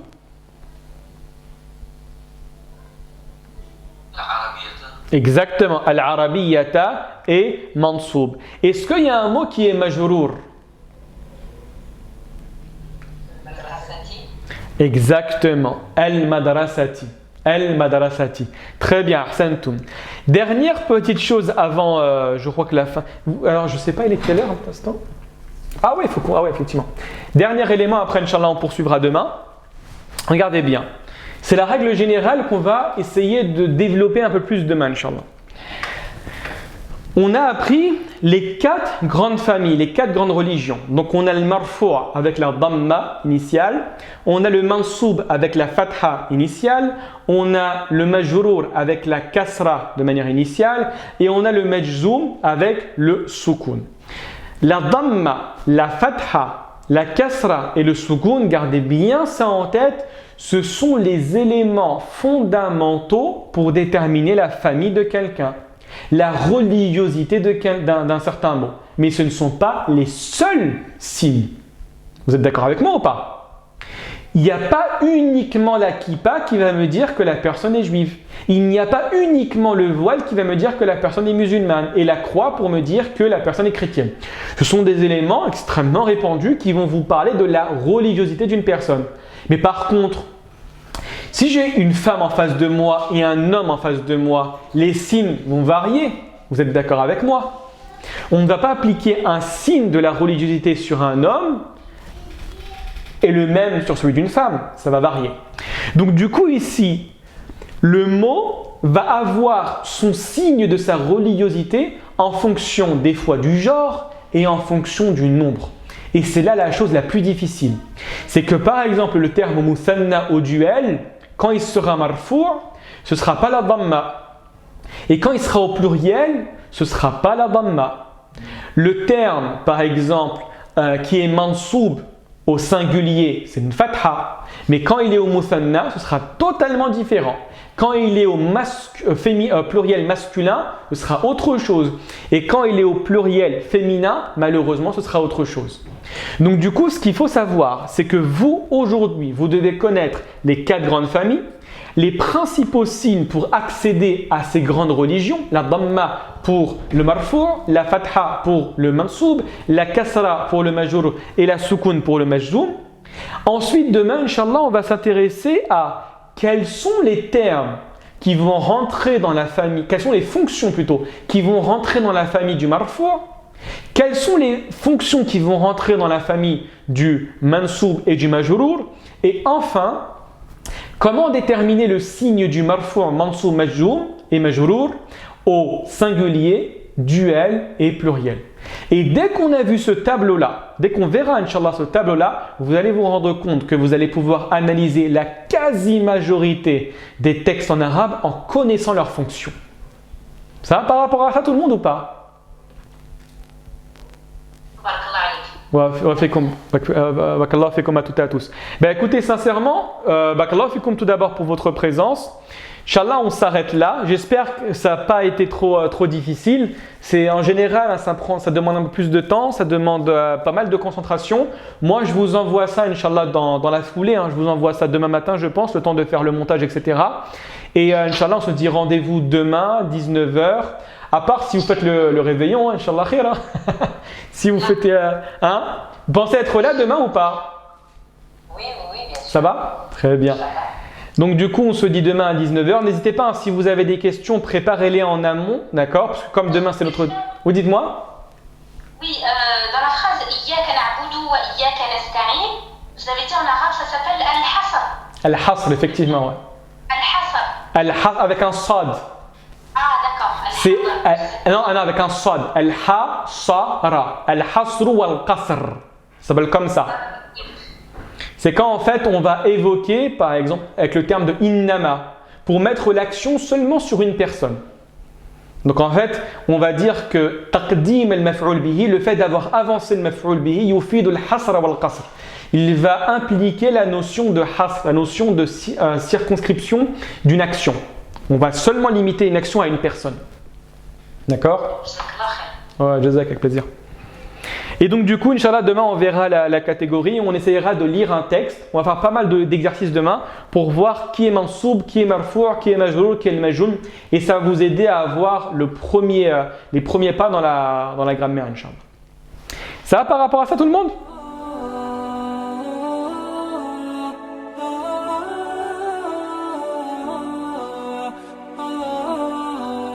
Exactement. Al-arabiyyata est mansoub. Est-ce qu'il y a un mot qui est majrour? Madrasati. Exactement. Al-madrasati. Al-madrasati. Très bien, ahsantum. Dernière petite chose avant, je crois que la fin. Alors, je ne sais pas, il est quelle heure à l'instant? Ah oui, effectivement. Dernier élément, après, Inch'Allah, on poursuivra demain. Regardez bien. C'est la règle générale qu'on va essayer de développer un peu plus demain, Inch'Allah. On a appris les 4 grandes familles, les 4 grandes religions. Donc on a le marfou' avec la dhamma initiale, on a le mansoub avec la fatha initiale, on a le majrour avec la kasra de manière initiale et on a le majzoum avec le soukoun. La dhamma, la fatha, la kasra et le soukoun, gardez bien ça en tête, ce sont les éléments fondamentaux pour déterminer la famille de quelqu'un. La religiosité d'un certain mot. Mais ce ne sont pas les seuls signes. Vous êtes d'accord avec moi ou pas? Il n'y a pas uniquement la kippa qui va me dire que la personne est juive. Il n'y a pas uniquement le voile qui va me dire que la personne est musulmane. Et la croix pour me dire que la personne est chrétienne. Ce sont des éléments extrêmement répandus qui vont vous parler de la religiosité d'une personne. Mais par contre, si j'ai une femme en face de moi et un homme en face de moi, les signes vont varier. Vous êtes d'accord avec moi? On ne va pas appliquer un signe de la religiosité sur un homme et le même sur celui d'une femme. Ça va varier. Donc du coup ici, le mot va avoir son signe de sa religiosité en fonction des fois du genre et en fonction du nombre. Et c'est là la chose la plus difficile. C'est que par exemple le terme musanna au duel, quand il sera marfou', ce ne sera pas la dhamma. Et quand il sera au pluriel, ce ne sera pas la dhamma. Le terme, par exemple, qui est mansoub au singulier, c'est une fatha. Mais quand il est au musanna, ce sera totalement différent. Quand il est au pluriel masculin, ce sera autre chose. Et quand il est au pluriel féminin, malheureusement, ce sera autre chose. Donc du coup, ce qu'il faut savoir, c'est que vous, aujourd'hui, vous devez connaître les 4 grandes familles, les principaux signes pour accéder à ces grandes religions, la dhamma pour le marfou', la fatha pour le mansoub, la kasra pour le majrour et la soukoun pour le majzoum. Ensuite, demain, Inch'Allah, on va s'intéresser à quels sont les termes qui vont rentrer dans la famille, quelles sont les fonctions plutôt, qui vont rentrer dans la famille du marfou', quelles sont les fonctions qui vont rentrer dans la famille du mansoub et du majrour, et enfin, comment déterminer le signe du marfou', mansoub, majzoum et majrour au singulier, duel et pluriel. Et dès qu'on a vu ce tableau-là, dès qu'on verra, Inch'Allah, ce tableau-là, vous allez vous rendre compte que vous allez pouvoir analyser la quasi-majorité des textes en arabe en connaissant leurs fonctions. Ça va par rapport à ça tout le monde ou pas? Barakallahu fikum à toutes et à tous. Ben écoutez, sincèrement, barakallahu fikum tout d'abord pour votre présence. Inch'Allah, on s'arrête là. J'espère que ça n'a pas été trop difficile. C'est en général, ça demande un peu plus de temps, ça demande pas mal de concentration. Moi, je vous envoie ça, Inch'Allah, dans la foulée. Je vous envoie ça demain matin, je pense, le temps de faire le montage, etc. Et Inch'Allah, on se dit rendez-vous demain, 19h. À part si vous faites le réveillon, Inch'Allah khir. Si vous faites pensez être là demain ou pas? Oui, bien sûr. Ça va? Très bien. Donc du coup, on se dit demain à 19h. N'hésitez pas, si vous avez des questions, préparez-les en amont, d'accord? Parce que comme demain, c'est notre... Oui, dites-moi. Oui, dans la phrase « Iyaka na'budu wa iyaka nasta'in », vous avez dit en arabe, ça s'appelle « al-hasr ». Al-hasr, effectivement, ouais. Al-hasr. Al-hasr avec un sad. Ah, d'accord. C'est non, avec un sad. Al-hasara. Al-hasr ou al-qasr. Ça s'appelle comme ça. C'est quand en fait on va évoquer, par exemple, avec le terme de innama, pour mettre l'action seulement sur une personne. Donc en fait, on va dire que taqdim al-maf'ul bihi, le fait d'avoir avancé le maf'ul bihi, yufidu al-hasra wal-qasr. Il va impliquer la notion de hasr, la notion de circonscription d'une action. On va seulement limiter une action à une personne. D'accord? Ouais, jazak, avec plaisir. Et donc du coup, Inch'Allah, demain on verra la catégorie, on essayera de lire un texte, on va faire pas mal d'exercices demain pour voir qui est mansoub, qui est marfou', qui est majrour, qui est majzoum, et ça va vous aider à avoir les premiers pas dans la grammaire, Inch'Allah. Ça va par rapport à ça tout le monde?